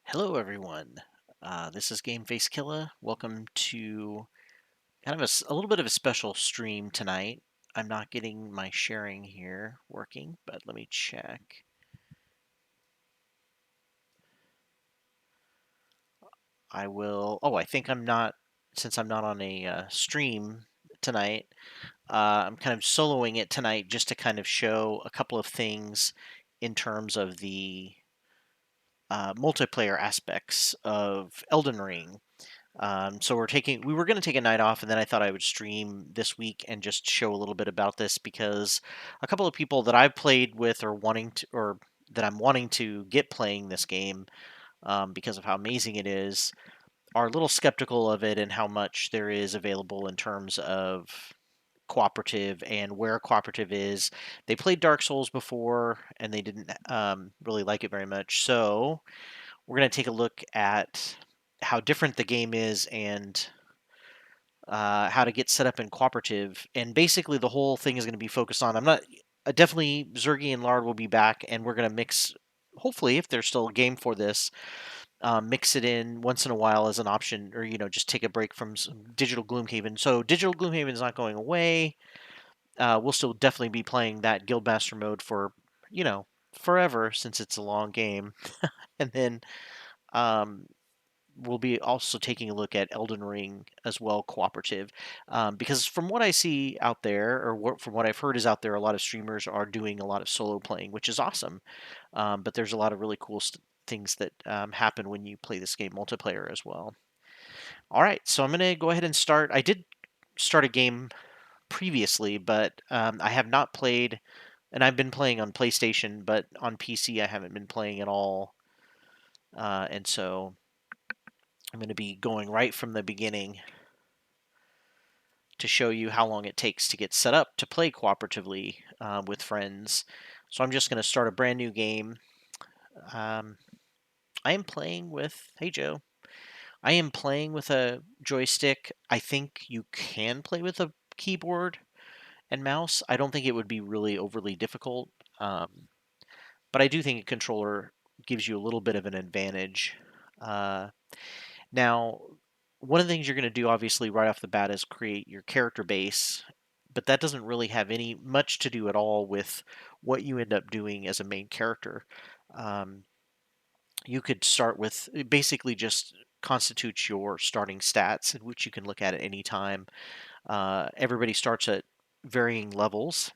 Hello, everyone. This is Game Face Killa. Welcome to kind of a little bit of a special stream tonight. I'm not getting my sharing here working, but let me check. I will. Oh, I think I'm not, since I'm not on a stream tonight, I'm kind of soloing it tonight just to kind of show a couple of things in terms of the multiplayer aspects of Elden Ring. So we were going to take a night off, and then I thought I would stream this week and just show a little bit about this because a couple of people that I've played with or that I'm wanting to get playing this game, because of how amazing it is, are a little skeptical of it and how much there is available in terms of cooperative and where cooperative is. They played Dark Souls before and they didn't really like it very much. So we're going to take a look at how different the game is and how to get set up in cooperative. And basically, the whole thing is going to be focused on. I'm not definitely Zergy and Lard will be back, and we're going to mix. Hopefully, if there's still a game for this, mix it in once in a while as an option, or just take a break from Digital Gloomhaven. So Digital Gloomhaven is not going away. We'll still definitely be playing that Guildmaster mode for you know forever since it's a long game, and then um, we'll be also taking a look at Elden Ring as well, cooperative, because from what I see out there, or from what I've heard is out there, a lot of streamers are doing a lot of solo playing, which is awesome. But there's a lot of really cool things that happen when you play this game multiplayer as well. All right, so I'm gonna go ahead and start. I did start a game previously, but I have not played, and I've been playing on PlayStation, but on PC I haven't been playing at all, and so I'm going to be going right from the beginning to show you how long it takes to get set up to play cooperatively with friends. So I'm just going to start a brand new game. Um, I am playing with, hey Joe, I am playing with a joystick. I think you can play with a keyboard and mouse. I don't think it would be really overly difficult, but I do think a controller gives you a little bit of an advantage. Uh, Now, one of the things you're going to do, obviously, right off the bat, is create your character base, but that doesn't really have any much to do at all with what you end up doing as a main character. Um, you could start with basically just constitutes your starting stats, which you can look at any time. Everybody starts at varying levels.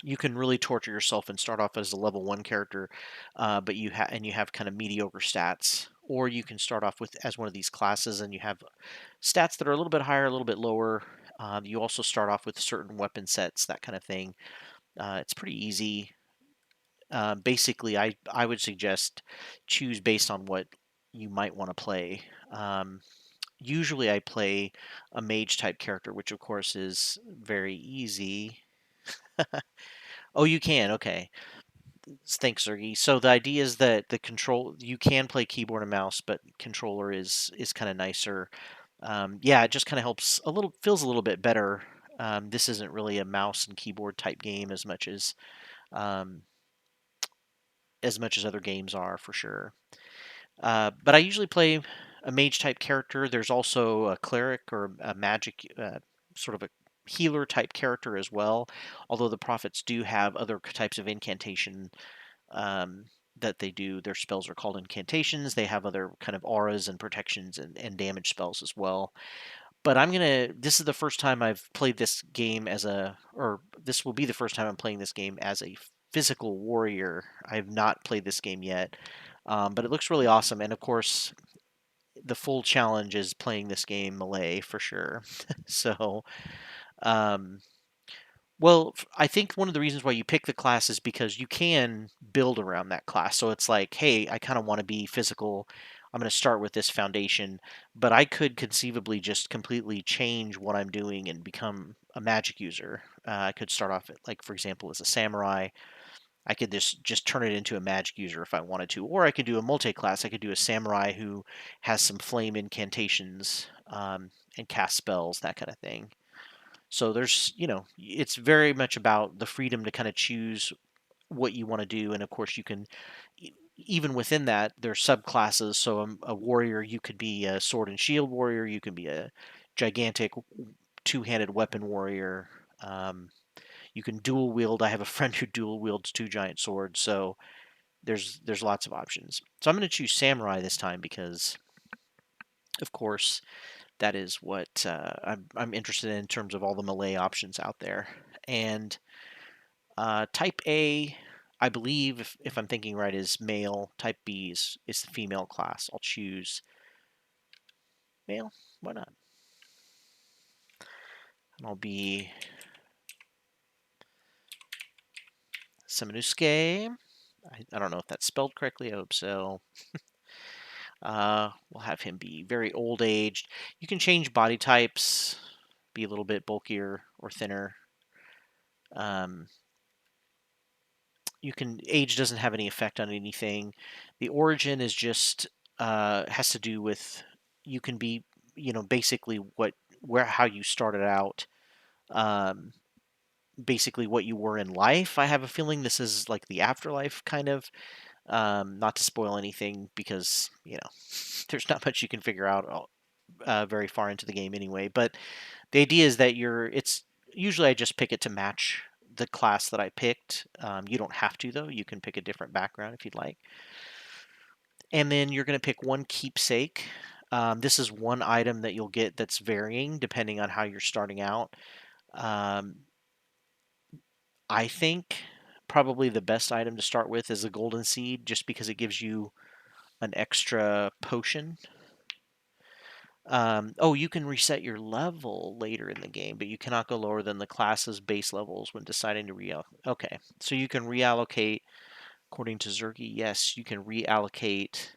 You can really torture yourself and start off as a level 1 character, but you have kind of mediocre stats. Or you can start off with as one of these classes and you have stats that are a little bit higher, a little bit lower. You also start off with certain weapon sets, that kind of thing. It's pretty easy. Basically, I would suggest choose based on what you might want to play. Usually, I play a mage type character, which of course is very easy. Oh, you can. Okay. Thanks, Sergey. So the idea is that the control you can play keyboard and mouse, but controller is kind of nicer. Yeah, it just kind of helps a little, feels a little bit better. This isn't really a mouse and keyboard type game um, as much as other games are for sure. But I usually play a mage type character. There's also a cleric or a magic sort of a healer type character as well. Although the prophets do have other types of incantation um, that they do. Their spells are called incantations. They have other kind of auras and protections and damage spells as well. But this is the first time I've played this game or this will be the first time I'm playing this game as a physical warrior. I have not played this game yet, but it looks really awesome. And of course, the full challenge is playing this game melee for sure. So, um, well, I think one of the reasons why you pick the class is because you can build around that class. So it's like, hey, I kind of want to be physical. I'm going to start with this foundation, but I could conceivably just completely change what I'm doing and become a magic user. I could start off, like, for example, as a samurai. I could just turn it into a magic user if I wanted to, or I could do a multi-class. I could do a samurai who has some flame incantations and cast spells, that kind of thing. So it's very much about the freedom to kind of choose what you want to do, and of course you can even within that there's subclasses. So a warrior, you could be a sword and shield warrior, you can be a gigantic two-handed weapon warrior. You can dual wield. I have a friend who dual wields two giant swords, so there's lots of options. So I'm going to choose samurai this time because, of course, that is what I'm interested in terms of all the melee options out there. And type A, I believe, if I'm thinking right, is male. Type B is the female class. I'll choose male. Why not? And I'll be Samanusuke. I don't know if that's spelled correctly. I hope so. We'll have him be very old aged. You can change body types, be a little bit bulkier or thinner. Um, age doesn't have any effect on anything. The origin is just has to do with you can be basically how you started out. Um, Basically what you were in life. I have a feeling this is like the afterlife kind of. Not to spoil anything because there's not much you can figure out very far into the game anyway. But the idea is that it's usually I just pick it to match the class that I picked. You don't have to though. You can pick a different background if you'd like. And then you're going to pick one keepsake. This is one item that you'll get that's varying depending on how you're starting out. Um, I think probably the best item to start with is a golden seed, just because it gives you an extra potion. Oh, you can reset your level later in the game, but you cannot go lower than the class's base levels when deciding to reallocate. Okay, so you can reallocate according to Zergy. Yes, you can reallocate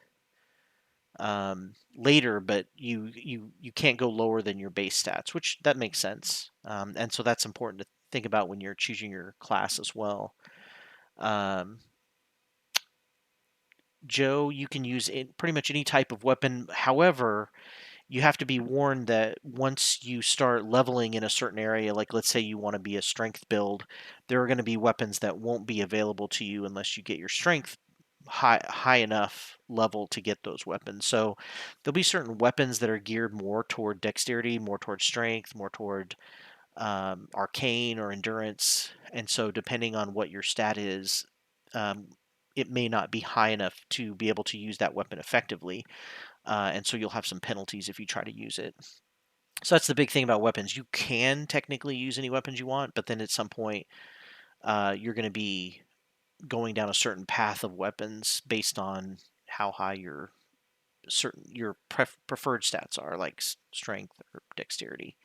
later, but you can't go lower than your base stats, which that makes sense. And so that's important to think about when you're choosing your class as well. Joe, you can use pretty much any type of weapon. However, you have to be warned that once you start leveling in a certain area, like let's say you want to be a strength build, there are going to be weapons that won't be available to you unless you get your strength high enough level to get those weapons. So there'll be certain weapons that are geared more toward dexterity, more toward strength, more toward arcane or endurance. And so depending on what your stat is, um, it may not be high enough to be able to use that weapon effectively. And so you'll have some penalties if you try to use it. So that's the big thing about weapons. You can technically use any weapons you want, but then at some point, you're going to be going down a certain path of weapons based on how high your preferred stats are, like strength or dexterity.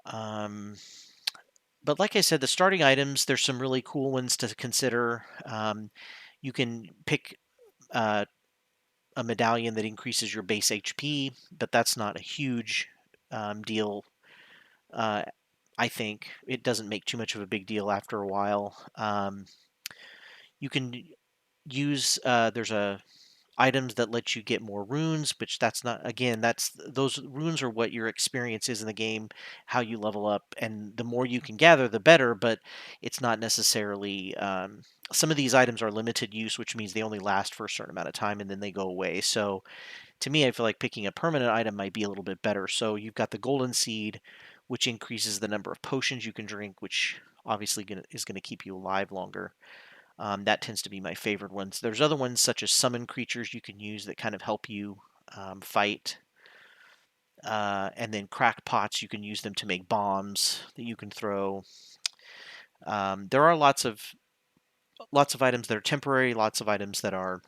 But like I said, the starting items, there's some really cool ones to consider. You can pick a medallion that increases your base HP, but that's not a huge deal. Uh, I think it doesn't make too much of a big deal after a while. You can use there's a items that let you get more runes, which that's not, again, that's those runes are what your experience is in the game, how you level up, and the more you can gather the better, but it's not necessarily some of these items are limited use, which means they only last for a certain amount of time and then they go away. So to me, I feel like picking a permanent item might be a little bit better. So you've got the golden seed, which increases the number of potions you can drink, which obviously is going to keep you alive longer. That tends to be my favorite ones. There's other ones such as summon creatures you can use that kind of help you fight. And then crack pots, you can use them to make bombs that you can throw. There are lots of items that are temporary, lots of items that are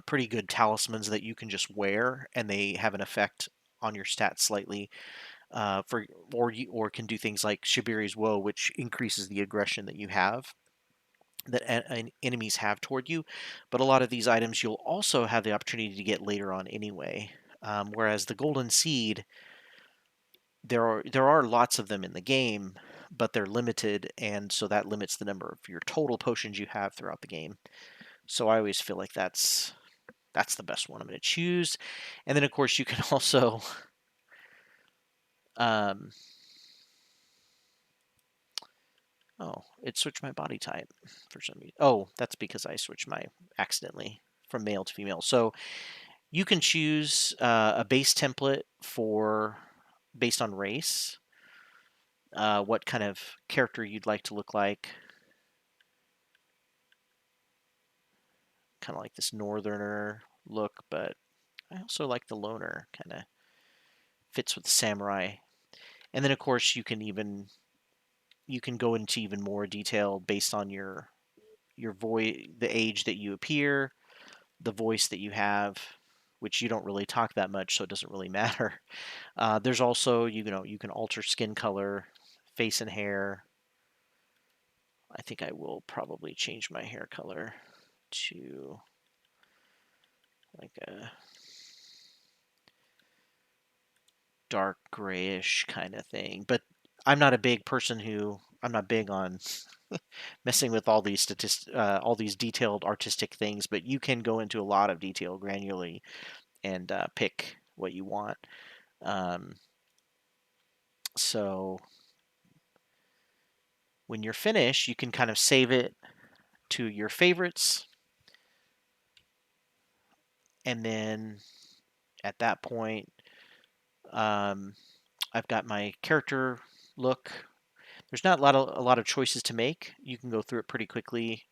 pretty good talismans that you can just wear, and they have an effect on your stats slightly. Or can do things like Shibiri's Woe, which increases the aggression that you have, that enemies have toward you. But a lot of these items you'll also have the opportunity to get later on anyway. Whereas the Golden Seed, there are lots of them in the game, but they're limited, and so that limits the number of your total potions you have throughout the game. So I always feel like that's the best one I'm going to choose. And then of course you can also um, Oh, it switched my body type for some reason. Oh, that's because I switched my accidentally from male to female. So you can choose a base template for based on race, what kind of character you'd like to look like. Kind of like this northerner look, but I also like the loner. Kind of fits with the samurai. And then of course you can go into even more detail based on your voice, the age that you appear, the voice that you have, which you don't really talk that much, so it doesn't really matter. There's also you can alter skin color, face and hair. I think I will probably change my hair color to like a dark grayish kind of thing. But I'm not a big person who I'm not big on messing with all these detailed artistic things. But you can go into a lot of detail granularly and pick what you want. Um, so when you're finished, you can kind of save it to your favorites, and then at that point, um, I've got my character look. There's not a lot of choices to make. You can go through it pretty quickly,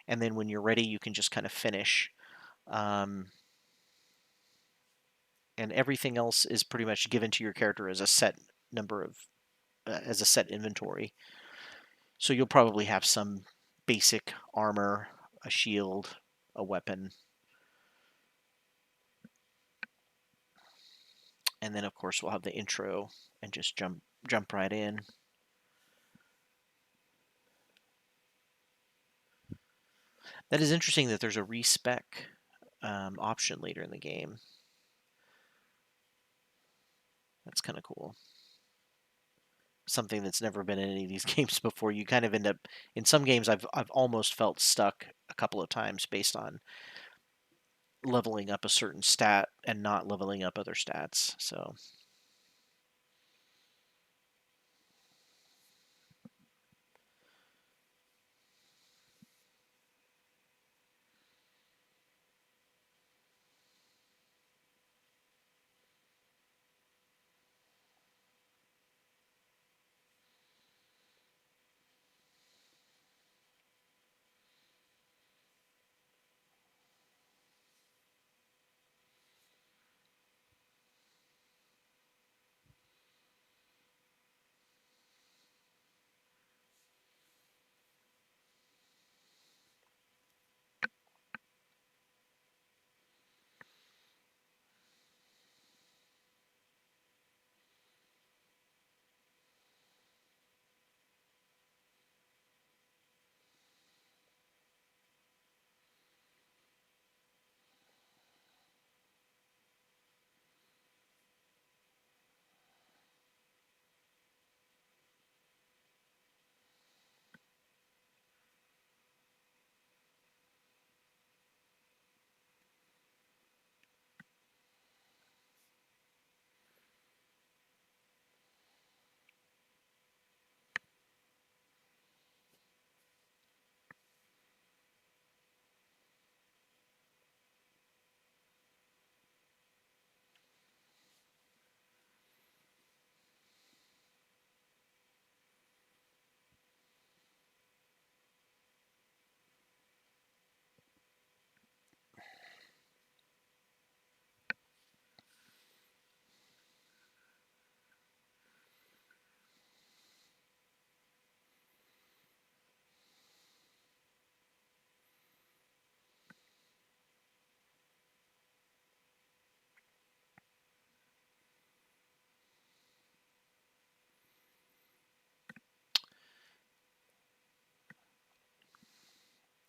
and then when you're ready, you can just kind of finish. Um, and everything else is pretty much given to your character as a set number of as a set inventory. So you'll probably have some basic armor, a shield, a weapon, and then of course we'll have the intro and just jump right in. That is interesting that there's a respec option later in the game. That's kind of cool. Something that's never been in any of these games before. You kind of end up in some games. I've almost felt stuck a couple of times based on leveling up a certain stat and not leveling up other stats. So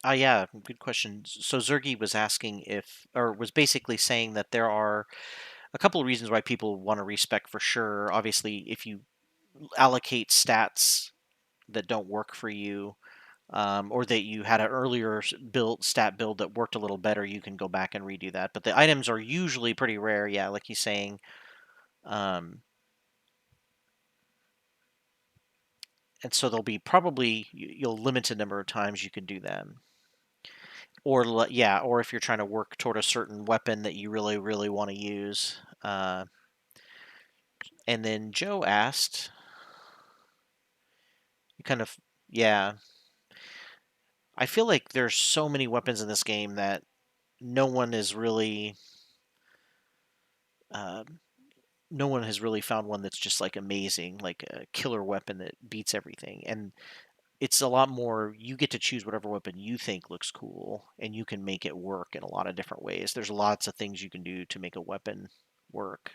yeah, good question. So Zergy was asking if, or was basically saying that there are a couple of reasons why people want to respec for sure. Obviously, if you allocate stats that don't work for you, or that you had an earlier stat build that worked a little better, you can go back and redo that. But the items are usually pretty rare. Yeah, like he's saying. Um, And so there'll be probably you'll limited number of times you can do that. Or yeah, or if you're trying to work toward a certain weapon that you really, really want to use. And then Joe asked, you kind of, yeah. I feel like there's so many weapons in this game that no one is really, uh, no one has really found one that's just like amazing, like a killer weapon that beats everything. And it's a lot more, you get to choose whatever weapon you think looks cool, and you can make it work in a lot of different ways. There's lots of things you can do to make a weapon work.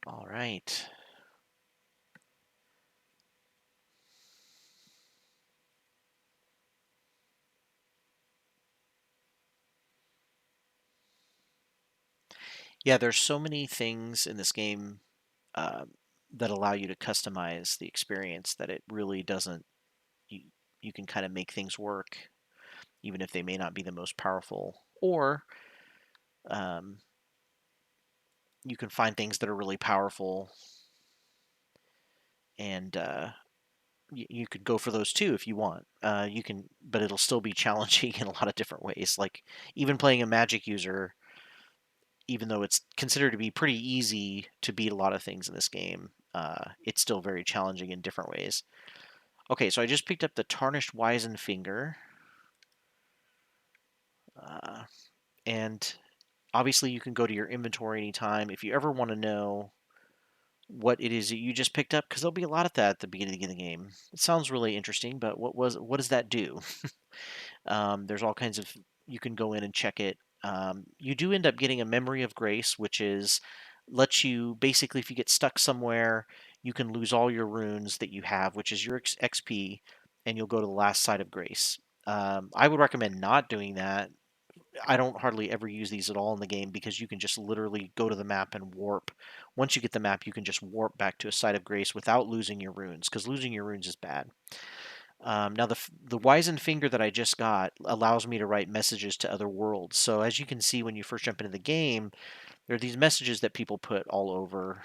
All right. Yeah, there's so many things in this game uh, that allow you to customize the experience that it really doesn't. You, you can kind of make things work, even if they may not be the most powerful. Or um, you can find things that are really powerful, and you could go for those too if you want. You can, but it'll still be challenging in a lot of different ways. Like even playing a magic user, even though it's considered to be pretty easy to beat a lot of things in this game, it's still very challenging in different ways. Okay, so I just picked up the Tarnished Wizened Finger. Uh, and obviously, you can go to your inventory anytime. If you ever want to know what it is that you just picked up, because there'll be a lot of that at the beginning of the game. It sounds really interesting, but what does that do? There's all kinds of you can go in and check it. You do end up getting a Memory of Grace, which is lets you basically if you get stuck somewhere, you can lose all your runes that you have, which is your XP, and you'll go to the last site of grace. I would recommend not doing that. I don't hardly ever use these at all in the game because you can just literally go to the map and warp. Once you get the map, you can just warp back to a site of grace without losing your runes, because losing your runes is bad. Now, the Wizened Finger that I just got allows me to write messages to other worlds. So, as you can see when you first jump into the game, there are these messages that people put all over,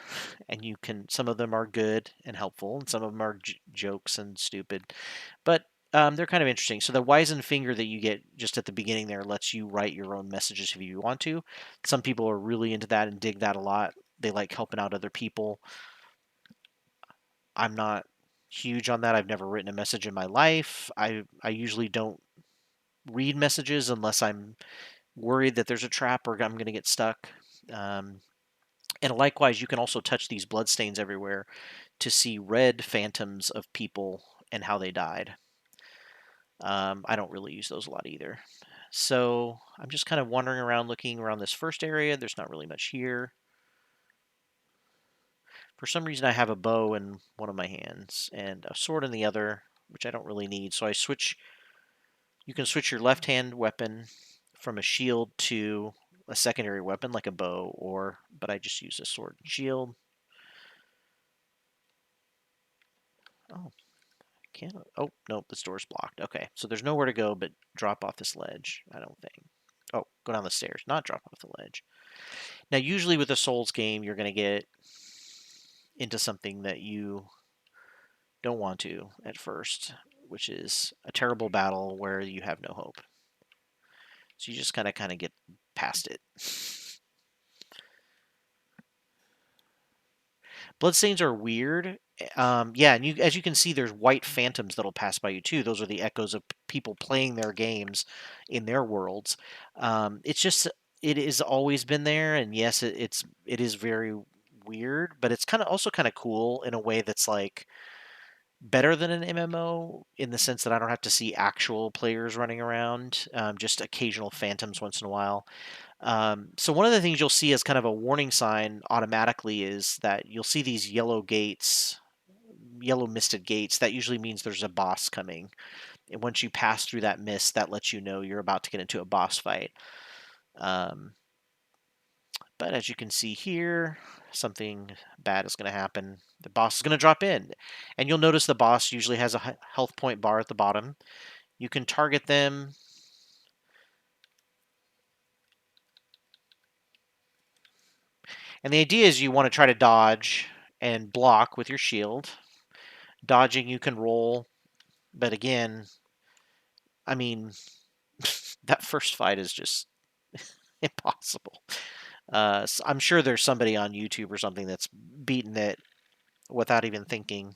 and you can. Some of them are good and helpful, and some of them are jokes and stupid. But they're kind of interesting. So, the Wizened Finger that you get just at the beginning there lets you write your own messages if you want to. Some people are really into that and dig that a lot. They like helping out other people. I'm not huge on that. I've never written a message in my life. I usually don't read messages unless I'm worried that there's a trap or I'm going to get stuck. Um, and likewise, you can also touch these bloodstains everywhere to see red phantoms of people and how they died. I don't really use those a lot either. So I'm just kind of wandering around looking around this first area. There's not really much here. For some reason, I have a bow in one of my hands and a sword in the other, which I don't really need. So I switch. You can switch your left hand weapon from a shield to a secondary weapon like a bow, but I just use a sword and shield. Oh, can't. Oh, nope, this door's blocked. Okay, so there's nowhere to go but drop off this ledge, I don't think. Oh, go down the stairs, not drop off the ledge. Now, usually with a Souls game, you're going to get into something that you don't want to at first, which is a terrible battle where you have no hope. So you just kind of get past it. Bloodstains are weird. Yeah, and as you can see, there's white phantoms that'll pass by you too. Those are the echoes of people playing their games in their worlds. It's just it has always been there, and yes, it is very weird, but it's kind of also kind of cool in a way that's like better than an MMO in the sense that I don't have to see actual players running around, just occasional phantoms once in a while. So one of the things you'll see as kind of a warning sign automatically is that you'll see these yellow gates, yellow misted gates. That usually means there's a boss coming. And once you pass through that mist, that lets you know you're about to get into a boss fight. Um, but as you can see here, something bad is going to happen. The boss is going to drop in. And you'll notice the boss usually has a health point bar at the bottom. You can target them. And the idea is you want to try to dodge and block with your shield. Dodging, you can roll. But again, I mean, that first fight is just impossible. So I'm sure there's somebody on YouTube or something that's beaten it without even thinking.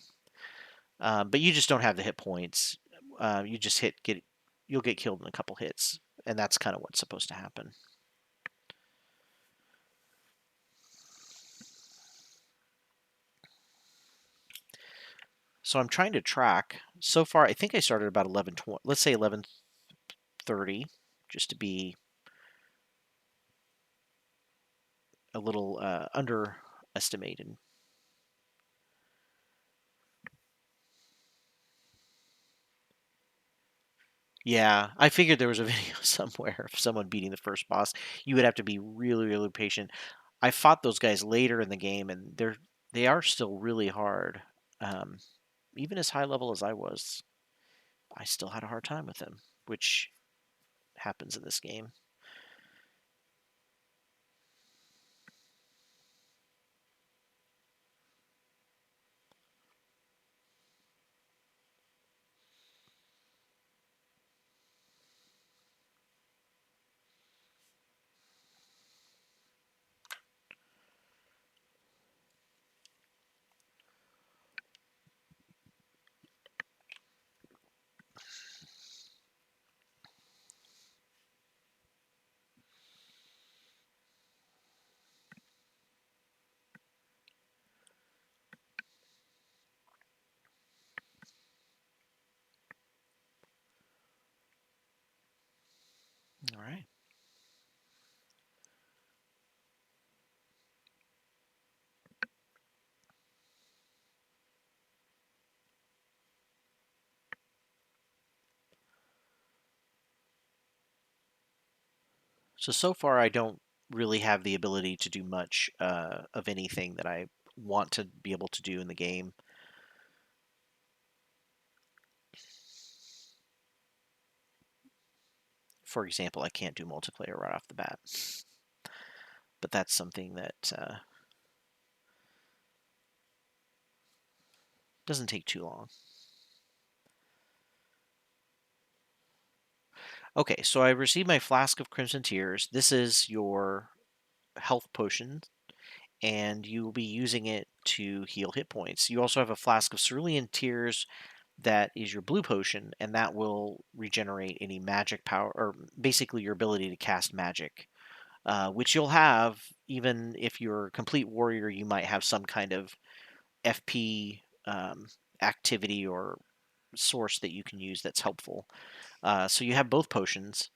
But you just don't have the hit points. You just you'll get killed in a couple hits, and that's kind of what's supposed to happen. So I'm trying to track. So far, I think I started about 11:20. Let's say 11:30, just to be a little underestimated. Yeah, I figured there was a video somewhere of someone beating the first boss. You would have to be really, really patient. I fought those guys later in the game, and they are still really hard. Um, Even as high level as I was, I still had a hard time with them, which happens in this game. All right. So far, I don't really have the ability to do much of anything that I want to be able to do in the game. For example, I can't do multiplayer right off the bat, but that's something that doesn't take too long. Okay, so I received my flask of Crimson Tears. This is your health potion, and you will be using it to heal hit points. You also have a flask of Cerulean Tears that is your blue potion, and that will regenerate any magic power, or basically your ability to cast magic, which you'll have even if you're a complete warrior. You might have some kind of FP activity or source that you can use that's helpful. So you have both potions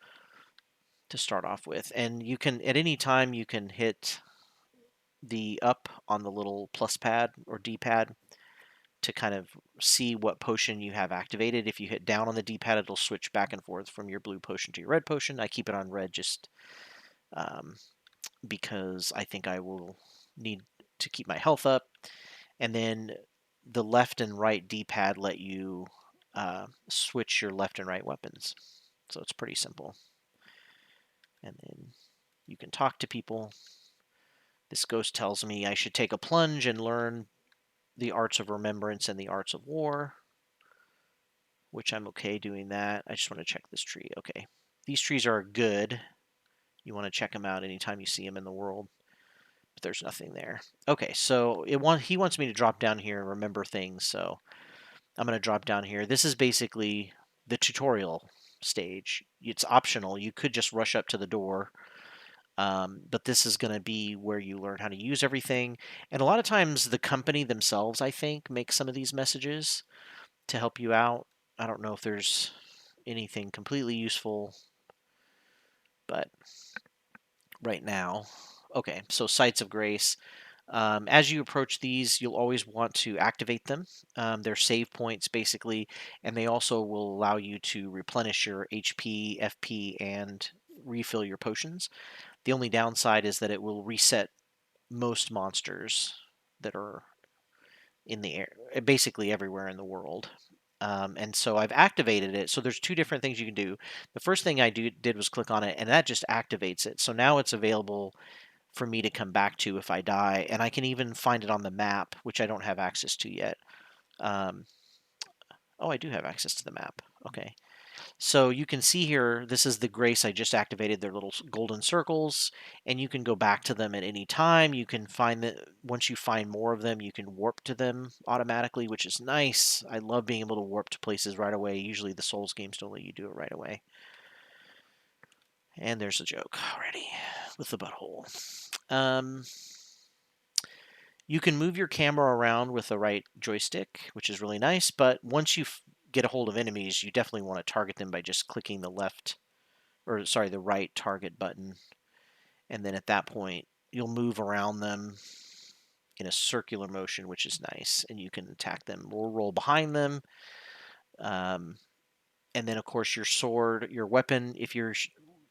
to start off with, and you can at any time you can hit the up on the little plus pad or D pad to kind of see what potion you have activated. If you hit down on the D-pad, it'll switch back and forth from your blue potion to your red potion. I keep it on red just um, because I think I will need to keep my health up. And then the left and right D-pad let you switch your left and right weapons. So it's pretty simple. And then you can talk to people. This ghost tells me I should take a plunge and learn the arts of remembrance and the arts of war, which I'm okay doing that. I just want to check this tree. Okay. These trees are good. You want to check them out anytime you see them in the world. But there's nothing there. Okay, so he wants me to drop down here and remember things, so I'm going to drop down here. This is basically the tutorial stage. It's optional. You could just rush up to the door, but this is going to be where you learn how to use everything. And a lot of times the company themselves, I think, make some of these messages. to help you out. I don't know if there's anything completely useful, but right now, okay, so Sites of Grace. As you approach these, you'll always want to activate them. They're save points, basically, and they also will allow you to replenish your HP, FP, and refill your potions. The only downside is that it will reset most monsters that are in the air, basically everywhere in the world. And so I've activated it. So there's two different things you can do. The first thing I did was click on it, and that just activates it. So now it's available for me to come back to if I die, and I can even find it on the map, which I don't have access to yet. Um, oh, I do have access to the map. Okay. So you can see here, this is the grace I just activated, their little golden circles, and you can go back to them at any time. You can find that once you find more of them, you can warp to them automatically, which is nice. I love being able to warp to places right away. Usually the Souls games don't let you do it right away. And there's a joke already with the butthole. You can move your camera around with the right joystick, which is really nice, but once you get a hold of enemies, you definitely want to target them by just clicking the the right target button. And then at that point, you'll move around them in a circular motion, which is nice, and you can attack them or roll behind them. And then, of course, your sword, your weapon, if you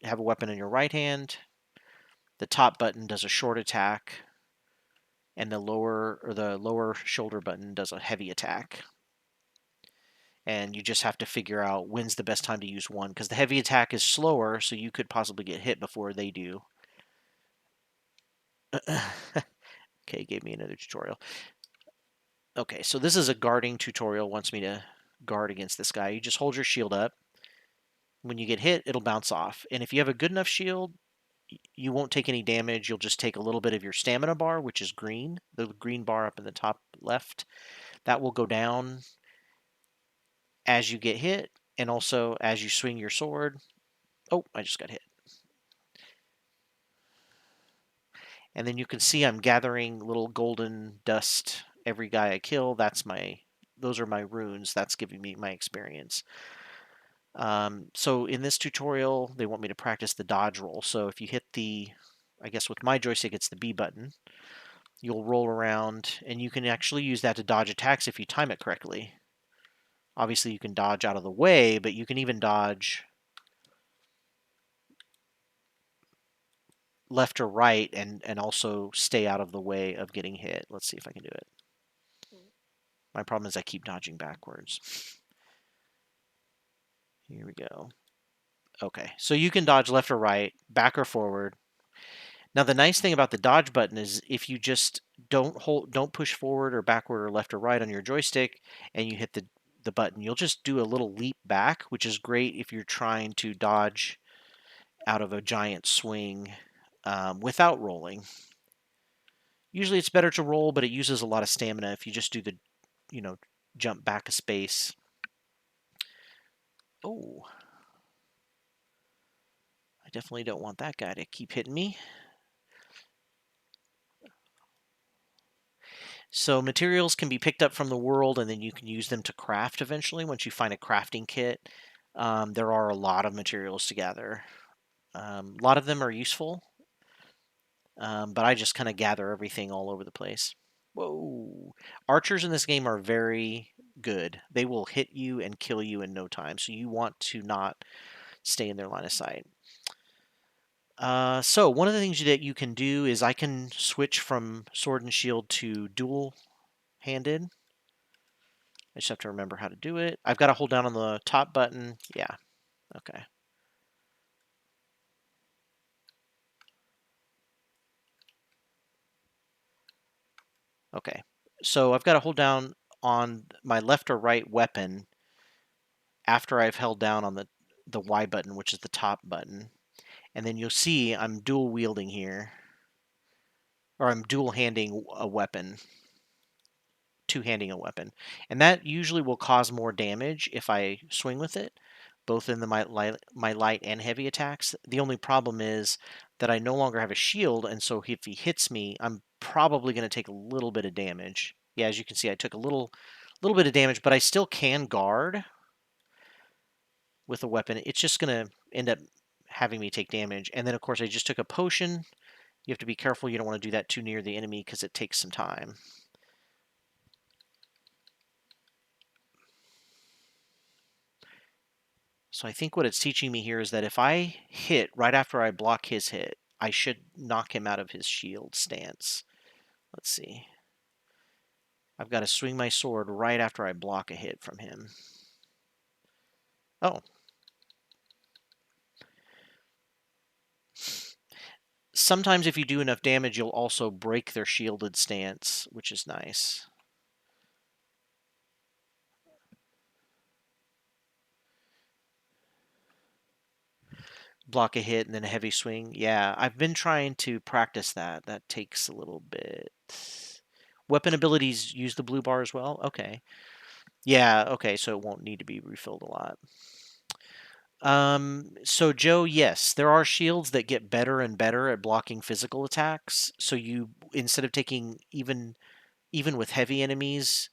have a weapon in your right hand, the top button does a short attack, and the lower shoulder button does a heavy attack. And you just have to figure out when's the best time to use one, because the heavy attack is slower, so you could possibly get hit before they do. Okay, gave me another tutorial. Okay, so this is a guarding tutorial. Wants me to guard against this guy. You just hold your shield up. When you get hit, it'll bounce off. And if you have a good enough shield, you won't take any damage. You'll just take a little bit of your stamina bar, which is green, the green bar up in the top left. That will go down as you get hit, and also as you swing your sword. Oh, I just got hit. And then you can see I'm gathering little golden dust every guy I kill. Those are my runes. That's giving me my experience. So in this tutorial, they want me to practice the dodge roll. So if you hit I guess with my joystick, it's the B button. You'll roll around, and you can actually use that to dodge attacks if you time it correctly. Obviously, you can dodge out of the way, but you can even dodge left or right and also stay out of the way of getting hit. Let's see if I can do it. My problem is I keep dodging backwards. Here we go. Okay, so you can dodge left or right, back or forward. Now the nice thing about the dodge button is if you just don't push forward or backward or left or right on your joystick and you hit the button, you'll just do a little leap back, which is great if you're trying to dodge out of a giant swing without rolling. Usually it's better to roll, but it uses a lot of stamina if you just do the, jump back a space. Oh, I definitely don't want that guy to keep hitting me. So materials can be picked up from the world, and then you can use them to craft eventually once you find a crafting kit. There are a lot of materials to gather. A lot of them are useful, but I just kind of gather everything all over the place. Whoa. Archers in this game are very good. They will hit you and kill you in no time, so you want to not stay in their line of sight. So one of the things that you can do is I can switch from sword and shield to dual-handed. I just have to remember how to do it. I've got to hold down on the top button. Yeah. Okay. Okay. So I've got to hold down on my left or right weapon after I've held down on the Y button, which is the top button. And then you'll see I'm dual wielding here. Or I'm dual handing a weapon. Two-handing a weapon. And that usually will cause more damage if I swing with it, both in my light and heavy attacks. The only problem is that I no longer have a shield, and so if he hits me, I'm probably going to take a little bit of damage. Yeah, as you can see, I took a little little bit of damage, but I still can guard with a weapon. It's just going to end up having me take damage. And then, of course, I just took a potion. You have to be careful. You don't want to do that too near the enemy because it takes some time. So I think what it's teaching me here is that if I hit right after I block his hit, I should knock him out of his shield stance. Let's see. I've got to swing my sword right after I block a hit from him. Oh. Sometimes if you do enough damage, you'll also break their shielded stance, which is nice. Block a hit and then a heavy swing. Yeah, I've been trying to practice that. That takes a little bit. Weapon abilities use the blue bar as well? Okay. Yeah, okay, so it won't need to be refilled a lot. So Joe, yes, there are shields that get better and better at blocking physical attacks. So you, instead of taking even with heavy enemies,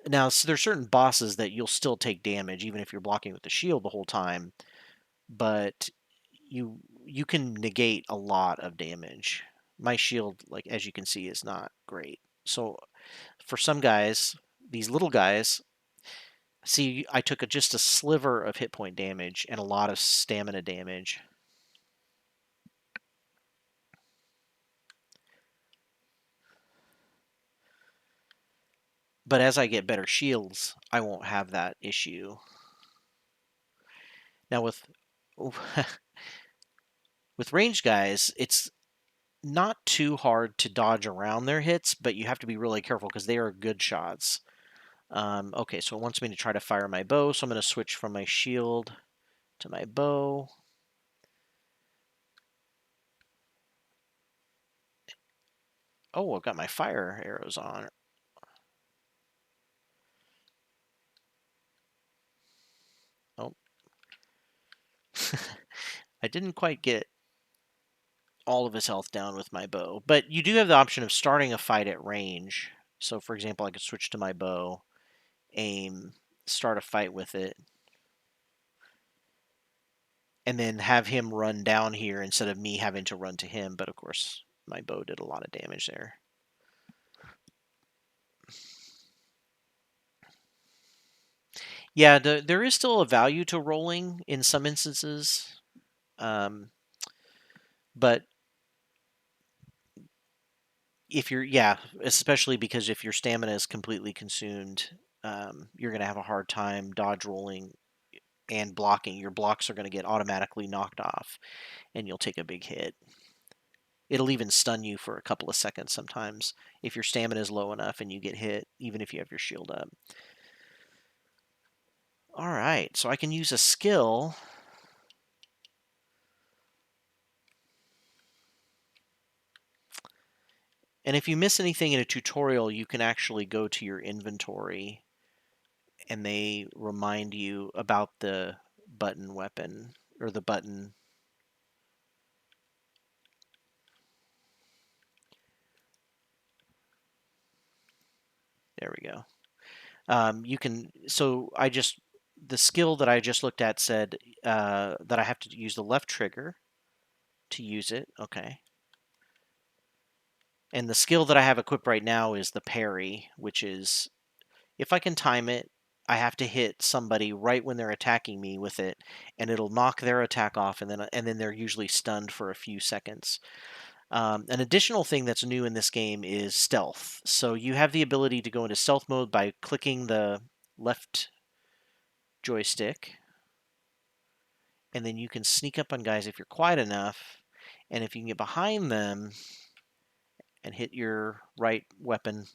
now so there's certain bosses that you'll still take damage even if you're blocking with the shield the whole time, but you can negate a lot of damage. My shield, like as you can see, is not great. So for some guys, these little guys, see, I took just a sliver of hit point damage and a lot of stamina damage. But as I get better shields, I won't have that issue. Now with with ranged guys, it's not too hard to dodge around their hits, but you have to be really careful because they are good shots. Okay, so it wants me to try to fire my bow, so I'm going to switch from my shield to my bow. Oh, I've got my fire arrows on. Oh. I didn't quite get all of his health down with my bow, but you do have the option of starting a fight at range. So, for example, I could switch to my bow, aim, start a fight with it, and then have him run down here instead of me having to run to him. But of course, my bow did a lot of damage there. Yeah, there is still a value to rolling in some instances, but if you're, yeah, especially because if your stamina is completely consumed, you're going to have a hard time dodge rolling and blocking. Your blocks are going to get automatically knocked off, and you'll take a big hit. It'll even stun you for a couple of seconds sometimes if your stamina is low enough and you get hit, even if you have your shield up. All right, so I can use a skill. And if you miss anything in a tutorial, you can actually go to your inventory and they remind you about the button weapon or the button. There we go. You can, so the skill that I just looked at said that I have to use the left trigger to use it. Okay. And the skill that I have equipped right now is the parry, which is, if I can time it, I have to hit somebody right when they're attacking me with it, and it'll knock their attack off, and then they're usually stunned for a few seconds. An additional thing that's new in this game is stealth. So you have the ability to go into stealth mode by clicking the left joystick, and then you can sneak up on guys if you're quiet enough, and if you can get behind them and hit your right weapon,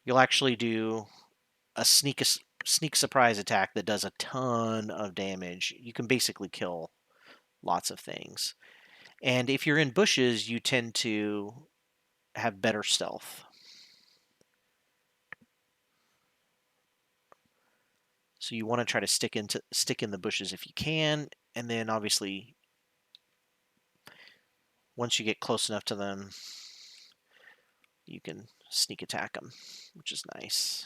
you'll actually do a sneak surprise attack that does a ton of damage. You can basically kill lots of things. And if you're in bushes, you tend to have better stealth. So you want to try to stick in the bushes if you can, and then obviously once you get close enough to them, you can sneak attack them, which is nice.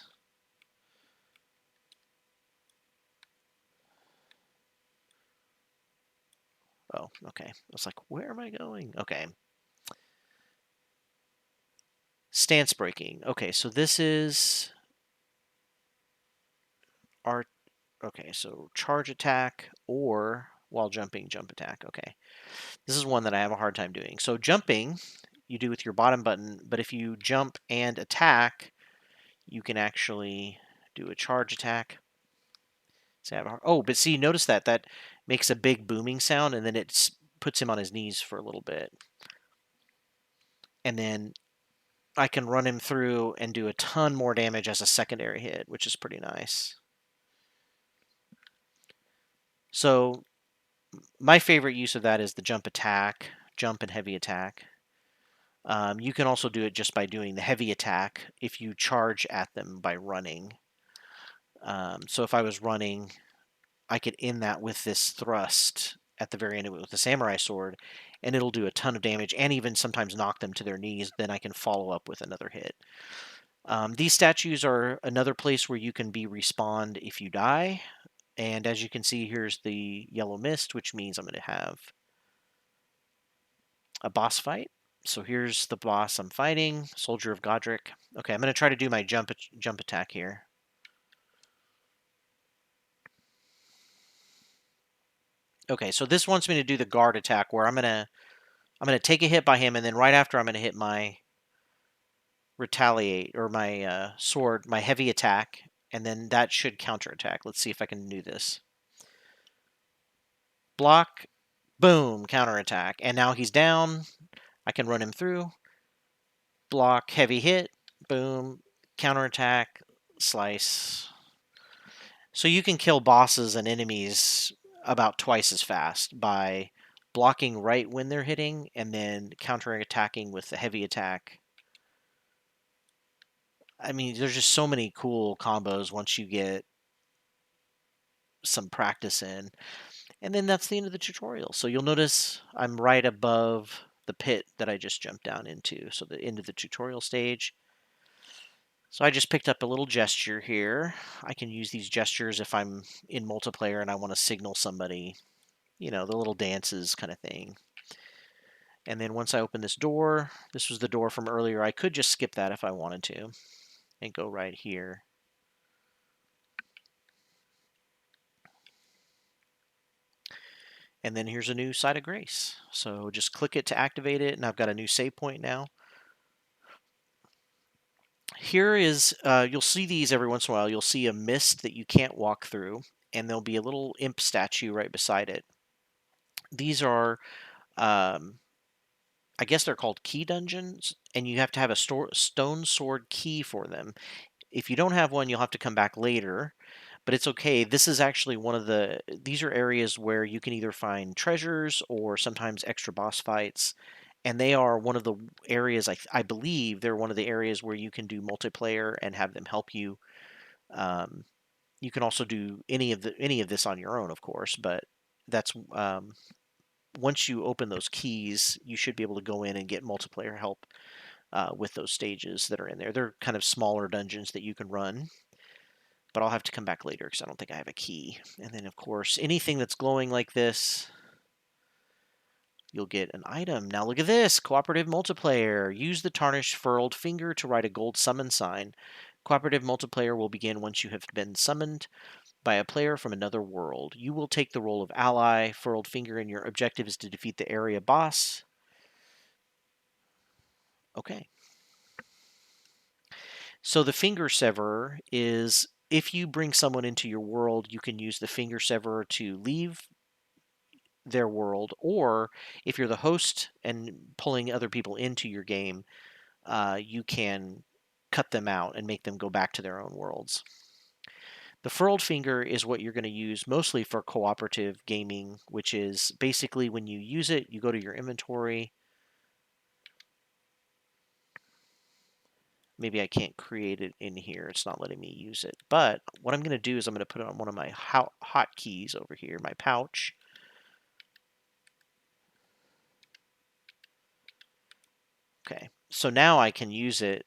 Oh, okay. I was like, where am I going? Okay. Stance breaking. Okay, so this is our... Okay, so charge attack or while jumping, jump attack. Okay. This is one that I have a hard time doing. So jumping, you do with your bottom button, but if you jump and attack, you can actually do a charge attack. So oh, but see, notice that makes a big booming sound, and then it puts him on his knees for a little bit. And then I can run him through and do a ton more damage as a secondary hit, which is pretty nice. So my favorite use of that is the jump attack, jump and heavy attack. You can also do it just by doing the heavy attack if you charge at them by running. So if I was running, I could end that with this thrust at the very end of it with the samurai sword, and it'll do a ton of damage and even sometimes knock them to their knees. Then I can follow up with another hit. These statues are another place where you can be respawned if you die. And as you can see, here's the yellow mist, which means I'm going to have a boss fight. So here's the boss I'm fighting, Soldier of Godric. Okay, I'm going to try to do my jump attack here. Okay, so this wants me to do the guard attack where I'm going to take a hit by him, and then right after I'm going to hit my retaliate or my sword, my heavy attack, and then that should counterattack. Let's see if I can do this. Block, boom, counterattack. And now he's down. I can run him through. Block, heavy hit, boom, counterattack, slice. So you can kill bosses and enemies about twice as fast by blocking right when they're hitting and then counterattacking with the heavy attack. I mean, there's just so many cool combos once you get some practice in. And then that's the end of the tutorial. So you'll notice I'm right above the pit that I just jumped down into. So the end of the tutorial stage. So I just picked up a little gesture here. I can use these gestures if I'm in multiplayer and I want to signal somebody, you know, the little dances kind of thing. And then once I open this door, this was the door from earlier. I could just skip that if I wanted to and go right here. And then here's a new site of grace. So just click it to activate it, and I've got a new save point now. Here is, you'll see these every once in a while. You'll see a mist that you can't walk through, and there'll be a little imp statue right beside it. These are, I guess they're called key dungeons, and you have to have a stone sword key for them. If you don't have one, you'll have to come back later, but it's okay. This is actually these are areas where you can either find treasures or sometimes extra boss fights. And they are one of the areas, I believe they're one of the areas where you can do multiplayer and have them help you. You can also do any of this on your own, of course, but that's once you open those keys, you should be able to go in and get multiplayer help with those stages that are in there. They're kind of smaller dungeons that you can run, but I'll have to come back later because I don't think I have a key. And then, of course, anything that's glowing like this, you'll get an item. Now look at this, Cooperative Multiplayer. Use the tarnished furled finger to write a gold summon sign. Cooperative Multiplayer will begin once you have been summoned by a player from another world. You will take the role of ally, furled finger, and your objective is to defeat the area boss. Okay. So the finger severer is if you bring someone into your world, you can use the finger severer to leave their world, or if you're the host and pulling other people into your game, you can cut them out and make them go back to their own worlds. The furled finger is what you're going to use mostly for cooperative gaming, which is basically when you use it, you go to your inventory. Maybe I can't create it in here. It's not letting me use it. But what I'm going to do is I'm going to put it on one of my hotkeys over here, my pouch. Okay, so now I can use it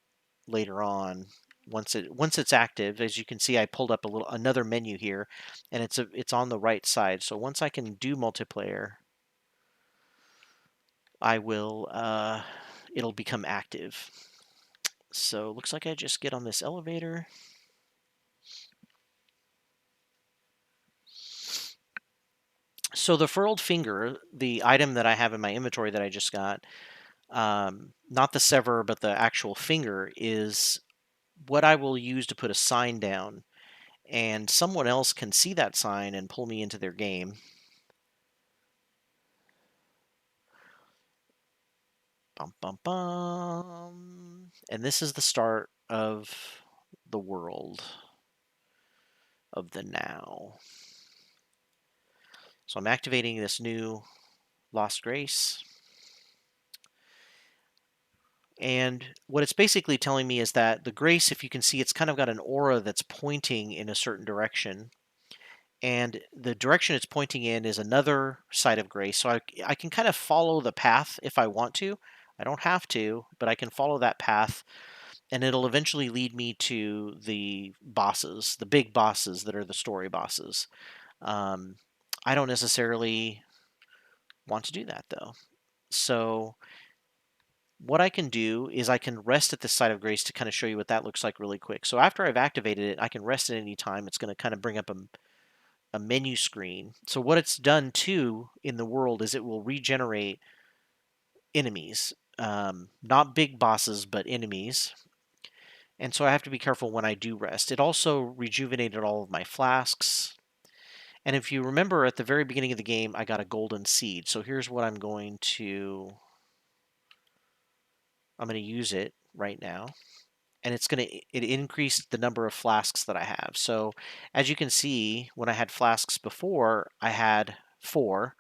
later on once it's active. As you can see, I pulled up another menu here, and it's on the right side. So once I can do multiplayer, I will, it'll become active. So looks like I just get on this elevator. So the furled finger, the item that I have in my inventory that I just got, not the sever, but the actual finger, is what I will use to put a sign down. And someone else can see that sign and pull me into their game. Bum, bum, bum. And this is the start of the world of the now. So I'm activating this new Lost Grace. And what it's basically telling me is that the Grace, if you can see, it's kind of got an aura that's pointing in a certain direction. And the direction it's pointing in is another side of Grace. So I can kind of follow the path if I want to. I don't have to, but I can follow that path. And it'll eventually lead me to the bosses, the big bosses that are the story bosses. I don't necessarily want to do that, though. So what I can do is I can rest at the site of grace to kind of show you what that looks like really quick. So after I've activated it, I can rest at any time. It's going to kind of bring up a menu screen. So what it's done too in the world is it will regenerate enemies, not big bosses, but enemies. And so I have to be careful when I do rest. It also rejuvenated all of my flasks. And if you remember at the very beginning of the game, I got a golden seed. So here's what I'm going to use it right now. And it increased the number of flasks that I have. So as you can see, when I had flasks before, I had 4,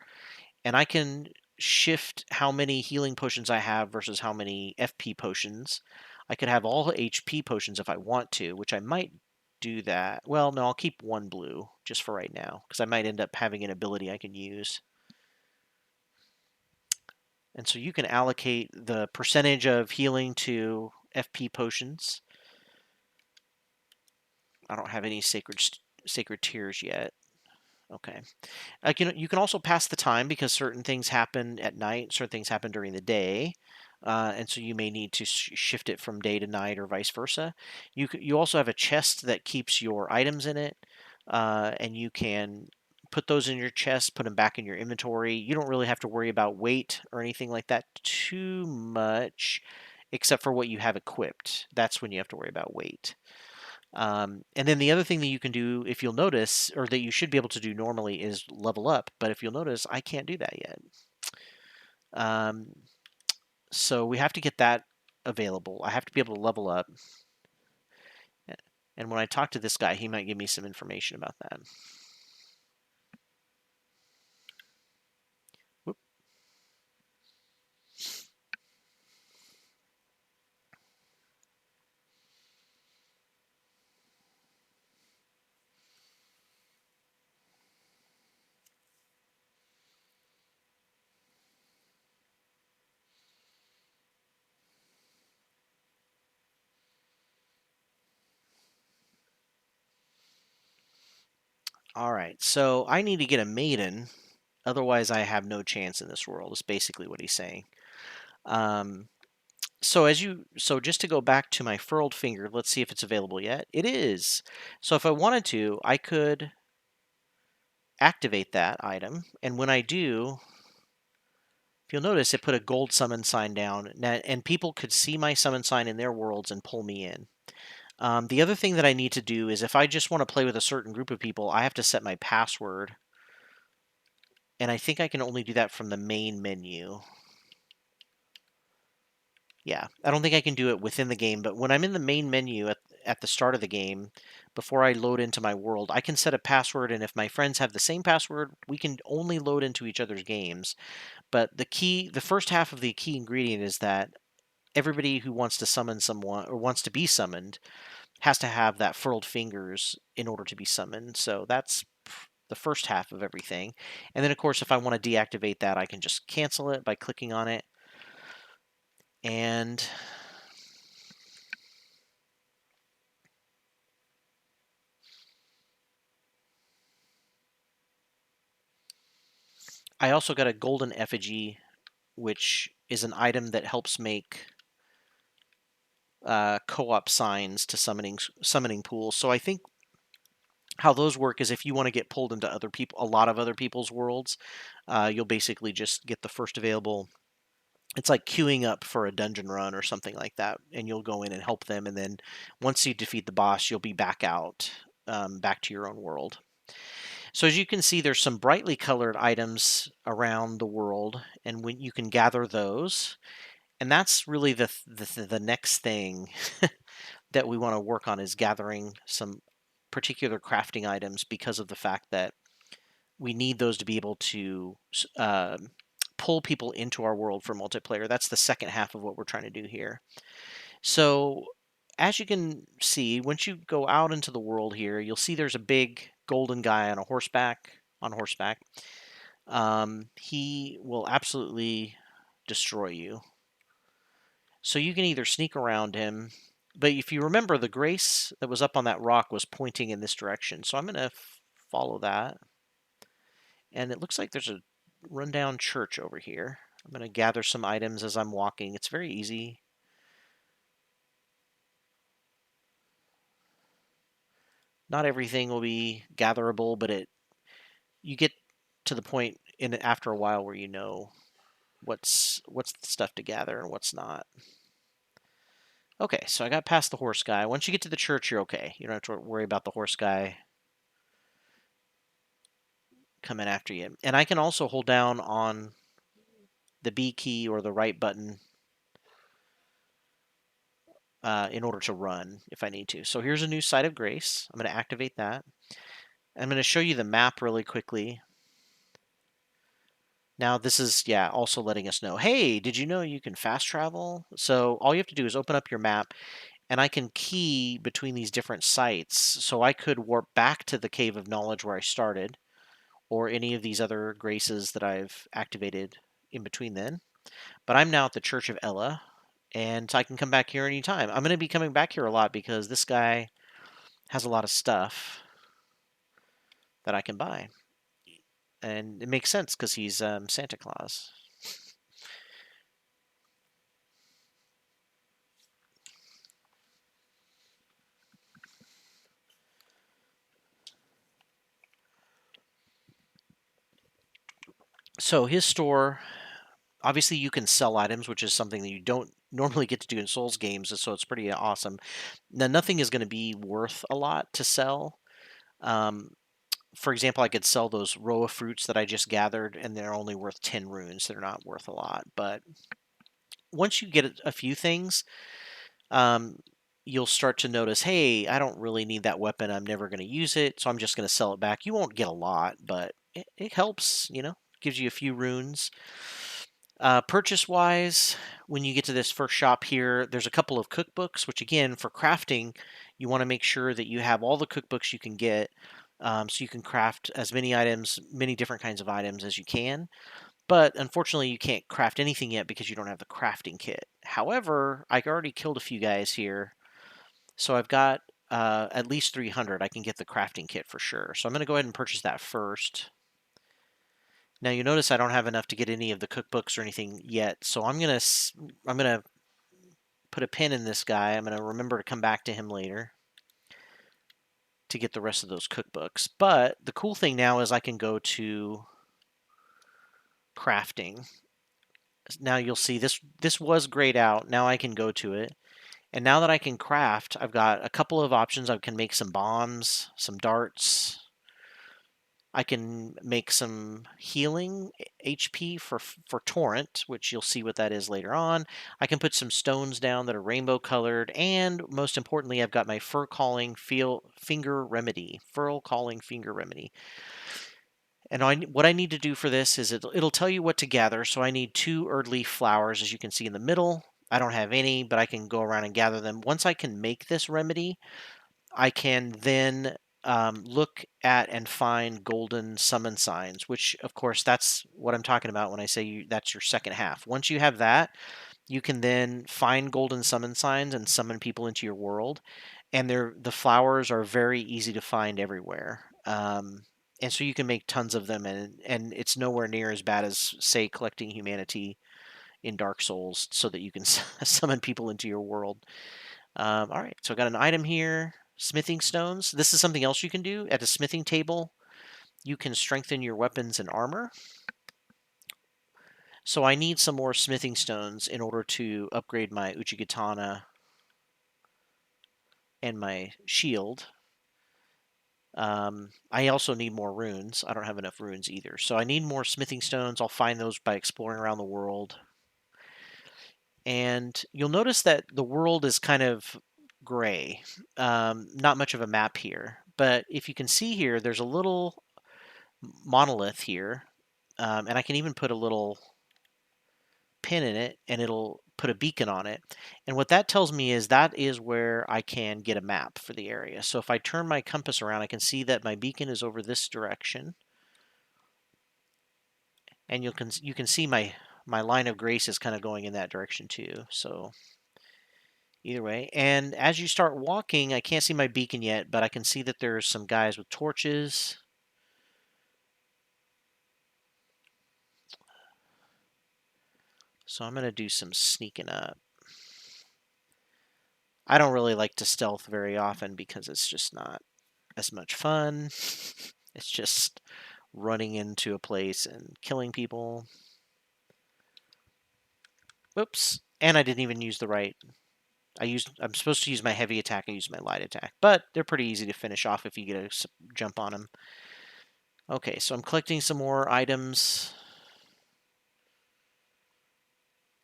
and I can shift how many healing potions I have versus how many FP potions. I could have all HP potions if I want to, which I might do that. Well, no, I'll keep 1 blue just for right now, because I might end up having an ability I can use. And so you can allocate the percentage of healing to FP potions. I don't have any sacred tears yet. Okay. You can also pass the time because certain things happen at night, certain things happen during the day, and so you may need to shift it from day to night or vice versa. You also have a chest that keeps your items in it, and you can put those in your chest, put them back in your inventory. You don't really have to worry about weight or anything like that too much, except for what you have equipped. That's when you have to worry about weight. And then the other thing that you can do, if you'll notice, or that you should be able to do normally, is level up. But if you'll notice, I can't do that yet. So we have to get that available. I have to be able to level up. And when I talk to this guy, he might give me some information about that. Whoop. All right, so I need to get a maiden, otherwise I have no chance in this world. Is basically what he's saying. So just to go back to my furled finger, let's see if it's available yet. It is. So if I wanted to, I could activate that item, and when I do, if you'll notice, it put a gold summon sign down, and people could see my summon sign in their worlds and pull me in. The other thing that I need to do is if I just want to play with a certain group of people, I have to set my password, and I think I can only do that from the main menu. Yeah, I don't think I can do it within the game, but when I'm in the main menu at the start of the game, before I load into my world, I can set a password, and if my friends have the same password, we can only load into each other's games. But the first half of the key ingredient is that everybody who wants to summon someone or wants to be summoned has to have that furled fingers in order to be summoned. So that's the first half of everything. And then, of course, if I want to deactivate that, I can just cancel it by clicking on it. And I also got a golden effigy, which is an item that helps make co-op signs to summoning pools. So I think how those work is if you want to get pulled into a lot of other people's worlds, you'll basically just get the first available. It's like queuing up for a dungeon run or something like that, and you'll go in and help them, and then once you defeat the boss, you'll be back out, back to your own world. So as you can see, there's some brightly colored items around the world, and when you can gather those, and that's really the next thing that we want to work on is gathering some particular crafting items because of the fact that we need those to be able to pull people into our world for multiplayer. That's the second half of what we're trying to do here. So as you can see, once you go out into the world here, you'll see there's a big golden guy on a horseback. He will absolutely destroy you. So you can either sneak around him, but if you remember, the grace that was up on that rock was pointing in this direction. So I'm going to follow that. And it looks like there's a rundown church over here. I'm going to gather some items as I'm walking. It's very easy. Not everything will be gatherable, but you get to the point after a while where you know what's the stuff to gather and what's not. Okay, so I got past the horse guy. Once you get to the church, you're okay. You don't have to worry about the horse guy coming after you. And I can also hold down on the B key or the right button in order to run if I need to. So here's a new site of grace. I'm going to activate that. I'm going to show you the map really quickly. Now this is, also letting us know, hey, did you know you can fast travel? So all you have to do is open up your map, and I can key between these different sites. So I could warp back to the Cave of Knowledge where I started, or any of these other graces that I've activated in between then. But I'm now at the Church of Ella, and I can come back here anytime. I'm going to be coming back here a lot because this guy has a lot of stuff that I can buy. And it makes sense because he's Santa Claus. So his store, obviously you can sell items, which is something that you don't normally get to do in Souls games, so it's pretty awesome. Now, nothing is going to be worth a lot to sell. For example, I could sell those row of fruits that I just gathered, and they're only worth 10 runes. They're not worth a lot. But once you get a few things, um, you'll start to notice, hey, I don't really need that weapon. I'm never going to use it, so I'm just going to sell it back. You won't get a lot, but it helps, gives you a few runes. Purchase-wise, when you get to this first shop here, there's a couple of cookbooks, which again, for crafting, you want to make sure that you have all the cookbooks you can get, so you can craft as many items, many different kinds of items as you can. But unfortunately, you can't craft anything yet because you don't have the crafting kit. However, I already killed a few guys here, so I've got at least 300. I can get the crafting kit for sure. So I'm going to go ahead and purchase that first. Now you notice I don't have enough to get any of the cookbooks or anything yet, so I'm gonna put a pin in this guy. I'm gonna remember to come back to him later to get the rest of those cookbooks. But the cool thing now is I can go to crafting. Now you'll see this was grayed out. Now I can go to it. And now that I can craft, I've got a couple of options. I can make some bombs, some darts. I can make some healing HP for Torrent, which you'll see what that is later on. I can put some stones down that are rainbow colored, and most importantly, I've got my Fur Calling Finger Remedy. Fur Calling Finger Remedy. And what I need to do for this is it'll tell you what to gather. So I need 2 Erdleaf flowers, as you can see in the middle. I don't have any, but I can go around and gather them. Once I can make this remedy, I can then look at and find golden summon signs, which, of course, that's what I'm talking about when I say that's your second half. Once you have that, you can then find golden summon signs and summon people into your world. And the flowers are very easy to find everywhere. And so you can make tons of them, and it's nowhere near as bad as, say, collecting humanity in Dark Souls so that you can summon people into your world. All right, so I got an item here, smithing stones. This is something else you can do. At a smithing table, you can strengthen your weapons and armor. So I need some more smithing stones in order to upgrade my Uchigatana and my shield. I also need more runes. I don't have enough runes either. So I need more smithing stones. I'll find those by exploring around the world. And you'll notice that the world is kind of gray. Not much of a map here. But if you can see here, there's a little monolith here. And I can even put a little pin in it, and it'll put a beacon on it. And what that tells me is that is where I can get a map for the area. So if I turn my compass around, I can see that my beacon is over this direction. And you can see my line of grace is kind of going in that direction too. So either way, and as you start walking, I can't see my beacon yet, but I can see that there's some guys with torches. So I'm going to do some sneaking up. I don't really like to stealth very often because it's just not as much fun. It's just running into a place and killing people. Whoops. And I didn't even use the right. I'm supposed to use my heavy attack and use my light attack, but they're pretty easy to finish off if you get a jump on them. Okay, so I'm collecting some more items.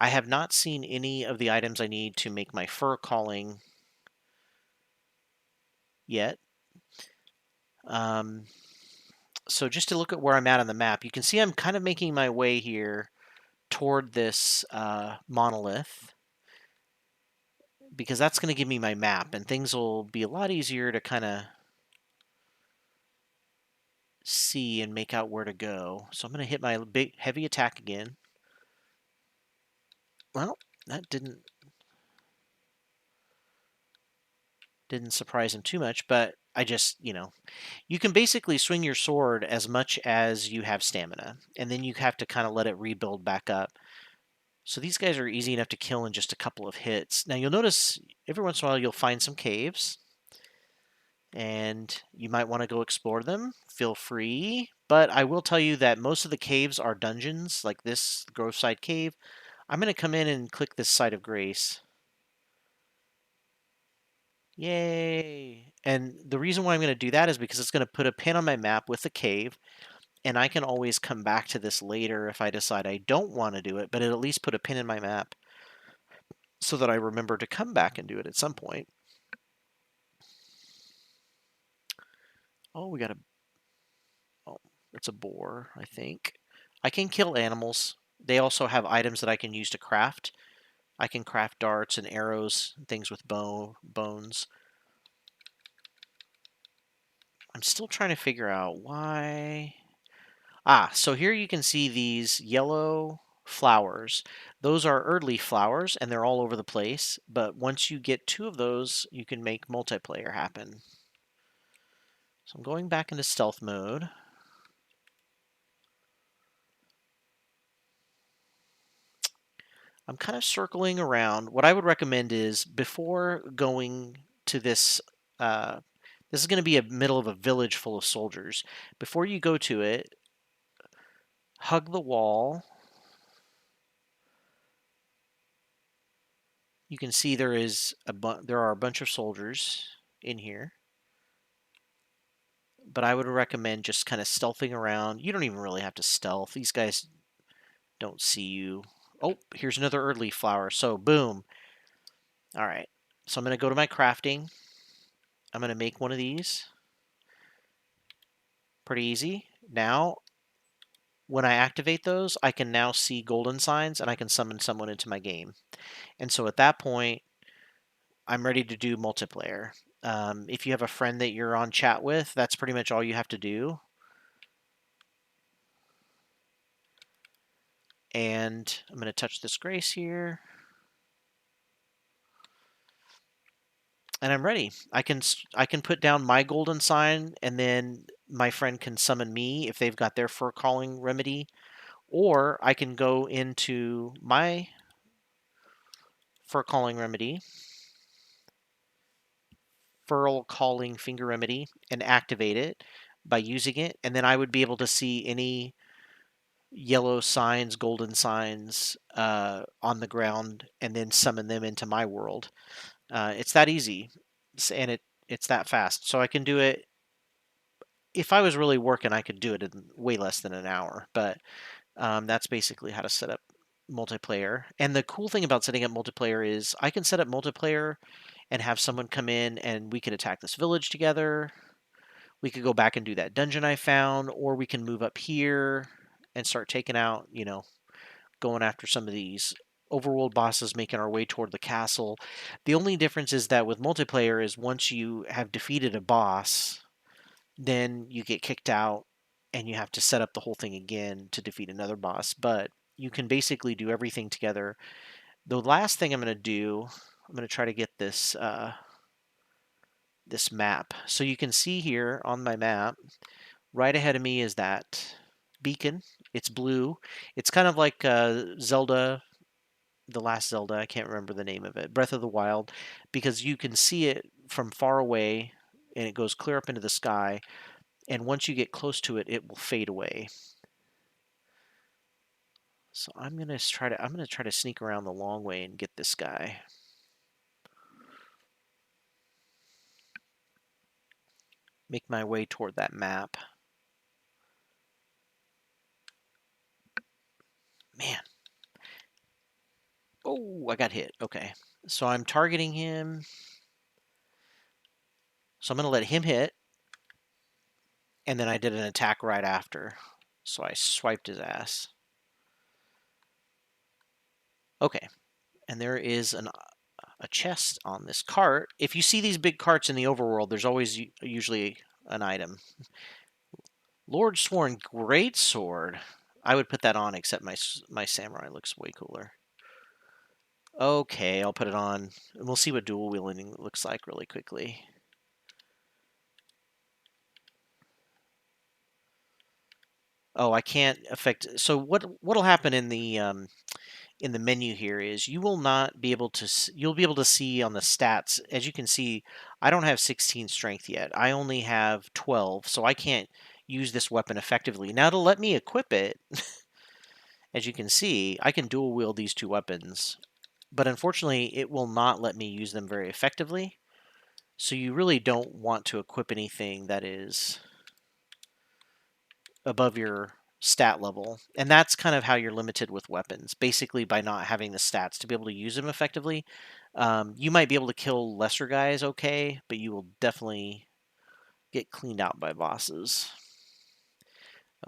I have not seen any of the items I need to make my fur calling yet. So just to look at where I'm at on the map, you can see I'm kind of making my way here toward this monolith, because that's going to give me my map, and things will be a lot easier to kind of see and make out where to go. So I'm going to hit my big heavy attack again. Well, that didn't surprise him too much, but I just, you can basically swing your sword as much as you have stamina, and then you have to kind of let it rebuild back up. So these guys are easy enough to kill in just a couple of hits. Now you'll notice every once in a while you'll find some caves, and you might want to go explore them. Feel free, but I will tell you that most of the caves are dungeons, like this Grove Side Cave. I'm going to come in and click this Site of Grace. Yay! And the reason why I'm going to do that is because it's going to put a pin on my map with the cave, and I can always come back to this later if I decide I don't want to do it, but it at least put a pin in my map so that I remember to come back and do it at some point. Oh, we got a... Oh, it's a boar, I think. I can kill animals. They also have items that I can use to craft. I can craft darts and arrows, and things with bones. I'm still trying to figure out why... so here you can see these yellow flowers. Those are early flowers, and they're all over the place. But once you get 2 of those, you can make multiplayer happen. So I'm going back into stealth mode. I'm kind of circling around. What I would recommend is, before going to this, this is going to be a middle of a village full of soldiers. Before you go to it, hug the wall. You can see there are a bunch of soldiers in here. But I would recommend just kind of stealthing around. You don't even really have to stealth. These guys don't see you. Oh, here's another early flower. So, boom. All right. So I'm going to go to my crafting. I'm going to make one of these. Pretty easy. Now, when I activate those, I can now see golden signs, and I can summon someone into my game. And so at that point, I'm ready to do multiplayer. If you have a friend that you're on chat with, that's pretty much all you have to do. And I'm going to touch this grace here. And I'm ready. I can put down my golden sign, and then my friend can summon me if they've got their fur calling remedy, Or I can go into my Fur Calling Remedy, Furl Calling Finger Remedy, and activate it by using it, and then I would be able to see any yellow signs, golden signs on the ground, and then summon them into my world. It's that easy, and it's that fast. So I can do it. If I was really working, I could do it in way less than an hour. But that's basically how to set up multiplayer. And the cool thing about setting up multiplayer is I can set up multiplayer and have someone come in and we could attack this village together. We could go back and do that dungeon I found, or we can move up here and start taking out, going after some of these overworld bosses, making our way toward the castle. The only difference is that with multiplayer is once you have defeated a boss, then you get kicked out and you have to set up the whole thing again to defeat another boss. But you can basically do everything together. The last thing I'm going to do, I'm going to try to get this this map. So you can see here on my map, right ahead of me is that beacon. It's blue. It's kind of like Zelda, the last Zelda. I can't remember the name of it. Breath of the Wild, because you can see it from far away, and it goes clear up into the sky. And once you get close to it, it will fade away. So I'm gonna try to sneak around the long way and get this guy. Make my way toward that map. Man. Oh, I got hit. Okay. So I'm targeting him. So I'm gonna let him hit. And then I did an attack right after. So I swiped his ass. Okay. And there is a chest on this cart. If you see these big carts in the overworld, there's always usually an item. Lord Sworn Great Sword. I would put that on, except my samurai looks way cooler. Okay, I'll put it on. And we'll see what dual wielding looks like really quickly. Oh, I can't affect. So what'll happen in the menu here is you will not be able to. You'll be able to see on the stats. As you can see, I don't have 16 strength yet. I only have 12, so I can't use this weapon effectively. Now to let me equip it, as you can see, I can dual wield these two weapons, but unfortunately, it will not let me use them very effectively. So you really don't want to equip anything that is above your stat level. And that's kind of how you're limited with weapons, basically by not having the stats to be able to use them effectively. You might be able to kill lesser guys okay, but you will definitely get cleaned out by bosses.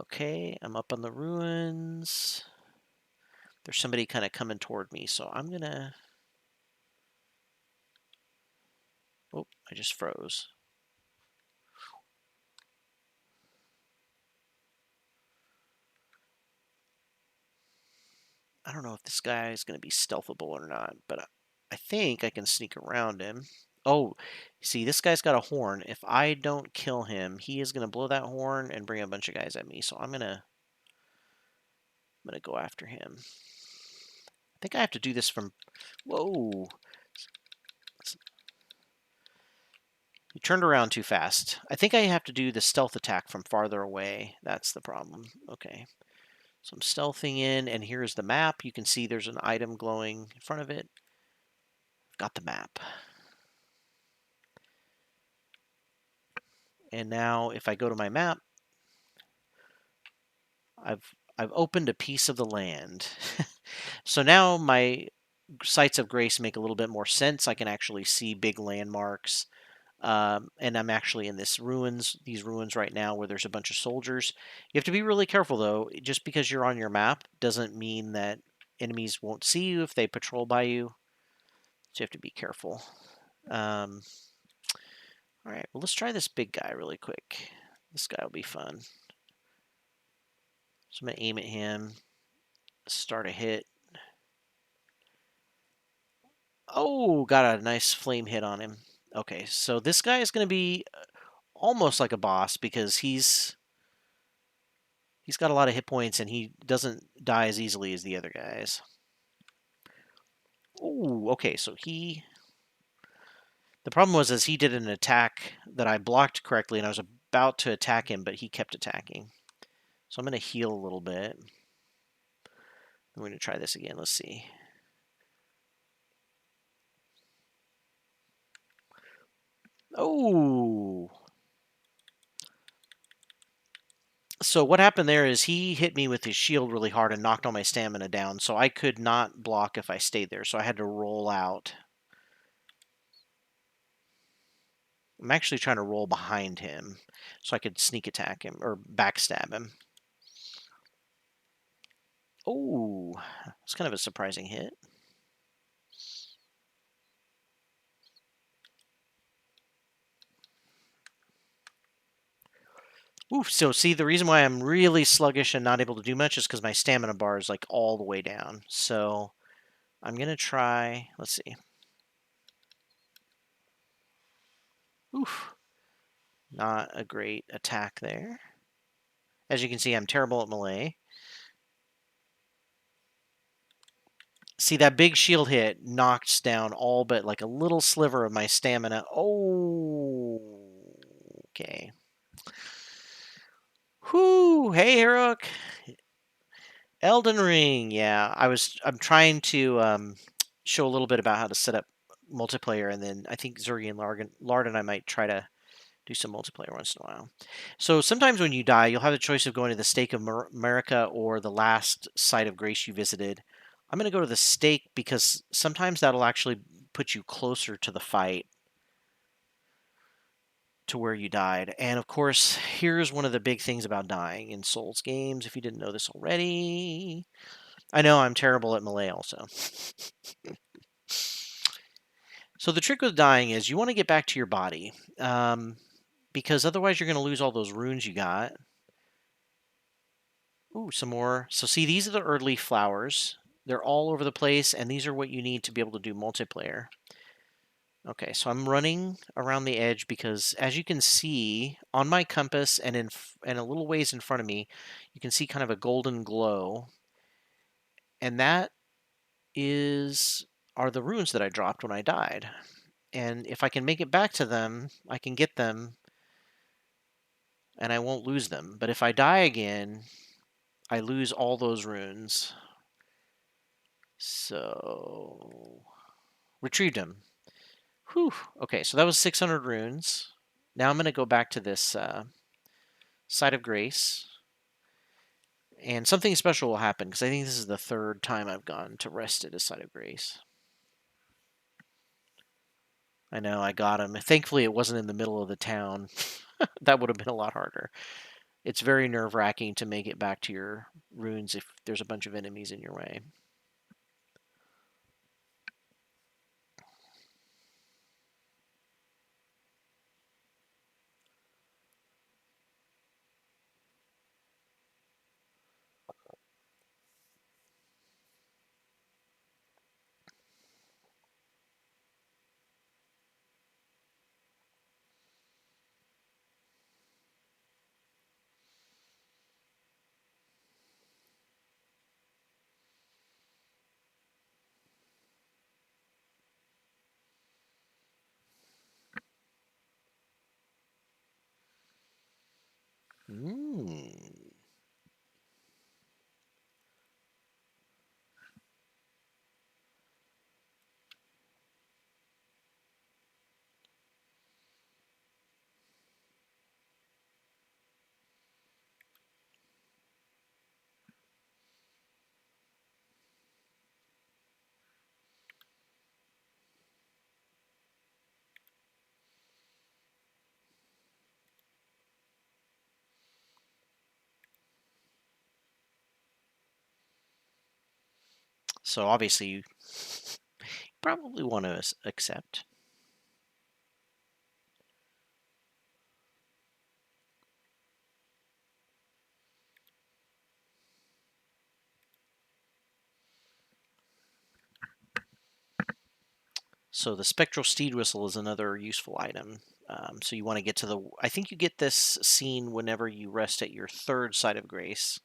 Okay, I'm up on the ruins. There's somebody kind of coming toward me, so I'm gonna... Oh, I just froze. I don't know if this guy is going to be stealthable or not, but I think I can sneak around him. Oh, see, this guy's got a horn. If I don't kill him, he is going to blow that horn and bring a bunch of guys at me. So I'm gonna go after him. I think I have to do this from... Whoa. He turned around too fast. I think I have to do the stealth attack from farther away. That's the problem. Okay. So I'm stealthing in, and here's the map. You can see there's an item glowing in front of it. Got the map. And now if I go to my map, I've opened a piece of the land. So now my sites of grace make a little bit more sense. I can actually see big landmarks. And I'm actually in these ruins right now where there's a bunch of soldiers. You have to be really careful though. Just because you're on your map doesn't mean that enemies won't see you if they patrol by you. So you have to be careful. All right, well, let's try this big guy really quick. This guy will be fun. So I'm going to aim at him, start a hit. Oh, got a nice flame hit on him. Okay, so this guy is going to be almost like a boss because he's He's got a lot of hit points, and he doesn't die as easily as the other guys. Ooh, okay, so he... The problem was is he did an attack that I blocked correctly, and I was about to attack him, but he kept attacking. So I'm going to heal a little bit. I'm going to try this again. Let's see. Oh! So what happened there is he hit me with his shield really hard and knocked all my stamina down, so I could not block if I stayed there, so I had to roll out. I'm actually trying to roll behind him so I could sneak attack him or backstab him. Oh, it's kind of a surprising hit. Oof, so see, the reason why I'm really sluggish and not able to do much is because my stamina bar is like all the way down. So I'm going to try, let's see. Oof, not a great attack there. As you can see, I'm terrible at melee. See, that big shield hit knocks down all but like a little sliver of my stamina. Oh, okay. Whoo, hey, Heroic. Elden Ring, yeah. I'm trying to show a little bit about how to set up multiplayer, and then I think Zergy and Lard and I might try to do some multiplayer once in a while. So sometimes when you die, you'll have the choice of going to the Stake of America or the last site of grace you visited. I'm going to go to the Stake because sometimes that'll actually put you closer to the fight to where you died. And of course, here's one of the big things about dying in Souls games, if you didn't know this already. I know I'm terrible at melee also. So the trick with dying is you want to get back to your body, because otherwise you're going to lose all those runes you got. Ooh, some more. So see, these are the early flowers. They're all over the place, and these are what you need to be able to do multiplayer. Okay, so I'm running around the edge because, as you can see, on my compass and and a little ways in front of me, you can see kind of a golden glow, and that are the runes that I dropped when I died. And if I can make it back to them, I can get them, and I won't lose them. But if I die again, I lose all those runes. So retrieved them. Whew. Okay, so that was 600 runes. Now I'm going to go back to this site of grace. And something special will happen, because I think this is the third time I've gone to rest at a site of grace. I know, I got him. Thankfully, it wasn't in the middle of the town. That would have been a lot harder. It's very nerve-wracking to make it back to your runes if there's a bunch of enemies in your way. Mm. So obviously you probably want to accept. So the spectral steed whistle is another useful item. So you want to get to the. I think you get this scene whenever you rest at your third site of grace.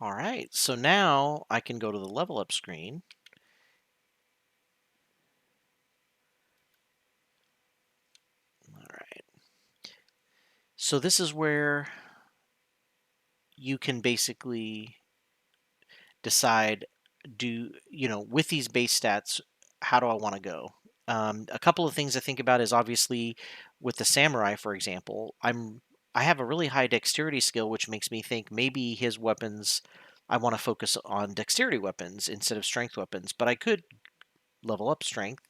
All right, so now I can go to the level up screen. All right. So this is where you can basically decide, with these base stats, how do I want to go? A couple of things I think about is obviously with the samurai, for example, I have a really high dexterity skill, which makes me think maybe his weapons, I want to focus on dexterity weapons instead of strength weapons, but I could level up strength.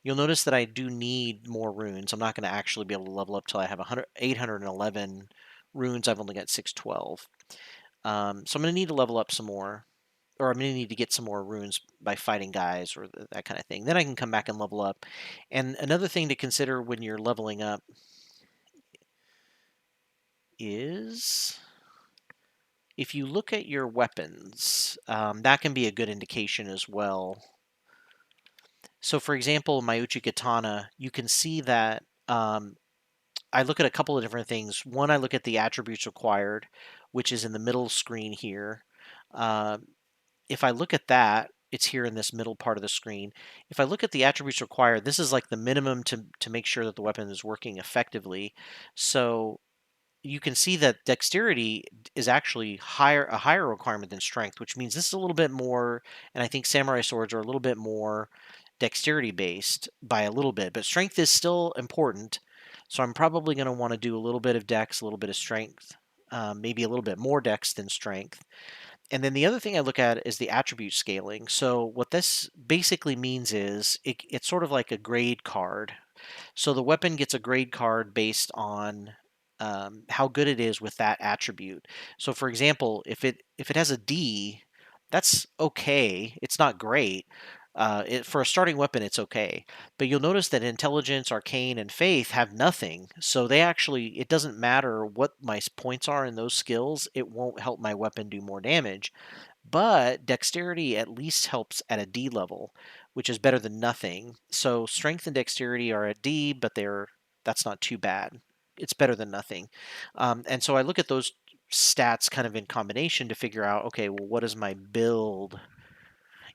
You'll notice that I do need more runes. I'm not going to actually be able to level up till I have 811 runes. I've only got 612. So I'm going to need to level up some more, or I'm going to need to get some more runes by fighting guys or that kind of thing. Then I can come back and level up. And another thing to consider when you're leveling up is if you look at your weapons, that can be a good indication as well. So, for example, my Uchi Katana, you can see that I look at a couple of different things. One, I look at the attributes required, which is in the middle screen here. Uh, if I look at that, it's here in this middle part of the screen. If I look at the attributes required, this is like the minimum to make sure that the weapon is working effectively. So you can see that dexterity is actually a higher requirement than strength, which means this is a little bit more, and I think samurai swords are a little bit more dexterity based by a little bit, but strength is still important. So I'm probably going to want to do a little bit of dex, a little bit of strength, maybe a little bit more dex than strength. And then the other thing I look at is the attribute scaling. So what this basically means is it's sort of like a grade card. So the weapon gets a grade card based on how good it is with that attribute. So for example, if it has a D, that's okay. It's not great. For a starting weapon, it's okay. But you'll notice that intelligence, arcane, and faith have nothing. So it doesn't matter what my points are in those skills. It won't help my weapon do more damage. But dexterity at least helps at a D level, which is better than nothing. So strength and dexterity are at D, but that's not too bad. It's better than nothing. And so I look at those stats kind of in combination to figure out, okay, well, what is my build?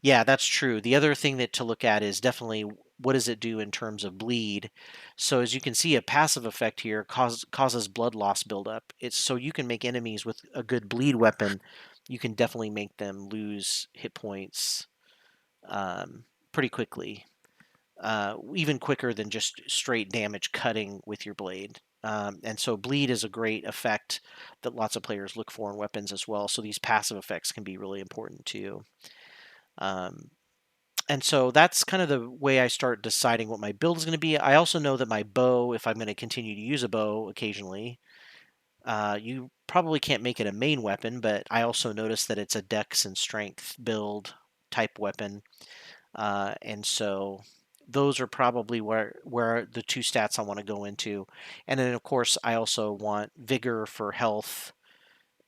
Yeah, that's true. The other thing that to look at is definitely what does it do in terms of bleed. So as you can see, a passive effect here causes blood loss buildup. It's so you can make enemies with a good bleed weapon. You can definitely make them lose hit points pretty quickly, even quicker than just straight damage cutting with your blade. And so bleed is a great effect that lots of players look for in weapons as well. So these passive effects can be really important too. Um, and so that's kind of the way I start deciding what my build is going to be. I also know that my bow, if I'm going to continue to use a bow occasionally, you probably can't make it a main weapon, but I also notice that it's a dex and strength build type weapon. And so those are probably where the two stats I want to go into. And then, of course, I also want vigor for health.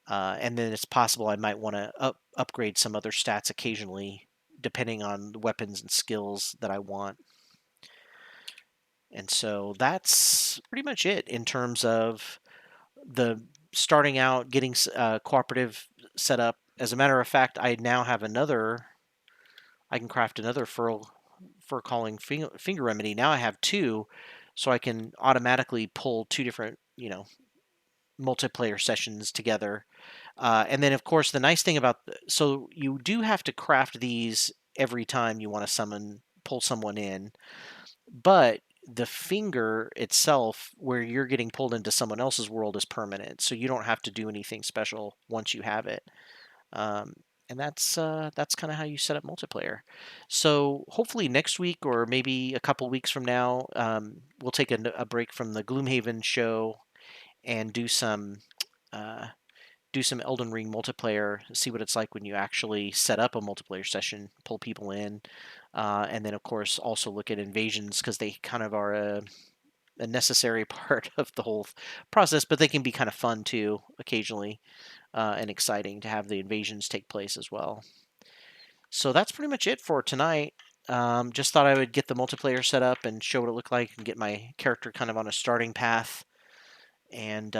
And then it's possible I might want to upgrade some other stats occasionally, depending on the weapons and skills that I want. And so that's pretty much it in terms of the starting out, getting cooperative set up. As a matter of fact, I now have I can craft another fur calling finger remedy. Now I have two, so I can automatically pull two different, multiplayer sessions together. And then, of course, the nice thing about so you do have to craft these every time you want to pull someone in, but the finger itself, where you're getting pulled into someone else's world, is permanent, so you don't have to do anything special once you have it. Um, and that's kind of how you set up multiplayer. So hopefully next week or maybe a couple weeks from now, we'll take a break from the Gloomhaven show and do some uh, do some Elden Ring multiplayer, see what it's like when you actually set up a multiplayer session, pull people in, and then of course also look at invasions because they kind of are a necessary part of the whole process, but they can be kind of fun too occasionally, and exciting to have the invasions take place as well. So that's pretty much it for tonight. Just thought I would get the multiplayer set up and show what it looked like and get my character kind of on a starting path. And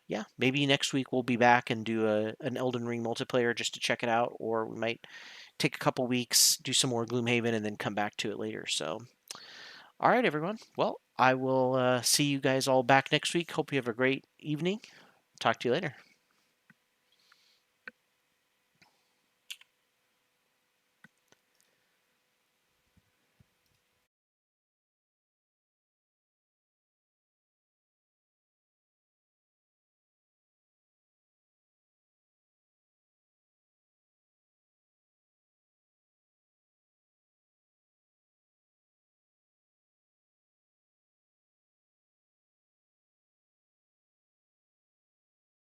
yeah, maybe next week we'll be back and do an Elden Ring multiplayer just to check it out, or we might take a couple weeks, do some more Gloomhaven, and then come back to it later. So, all right, everyone. Well, I will see you guys all back next week. Hope you have a great evening. Talk to you later.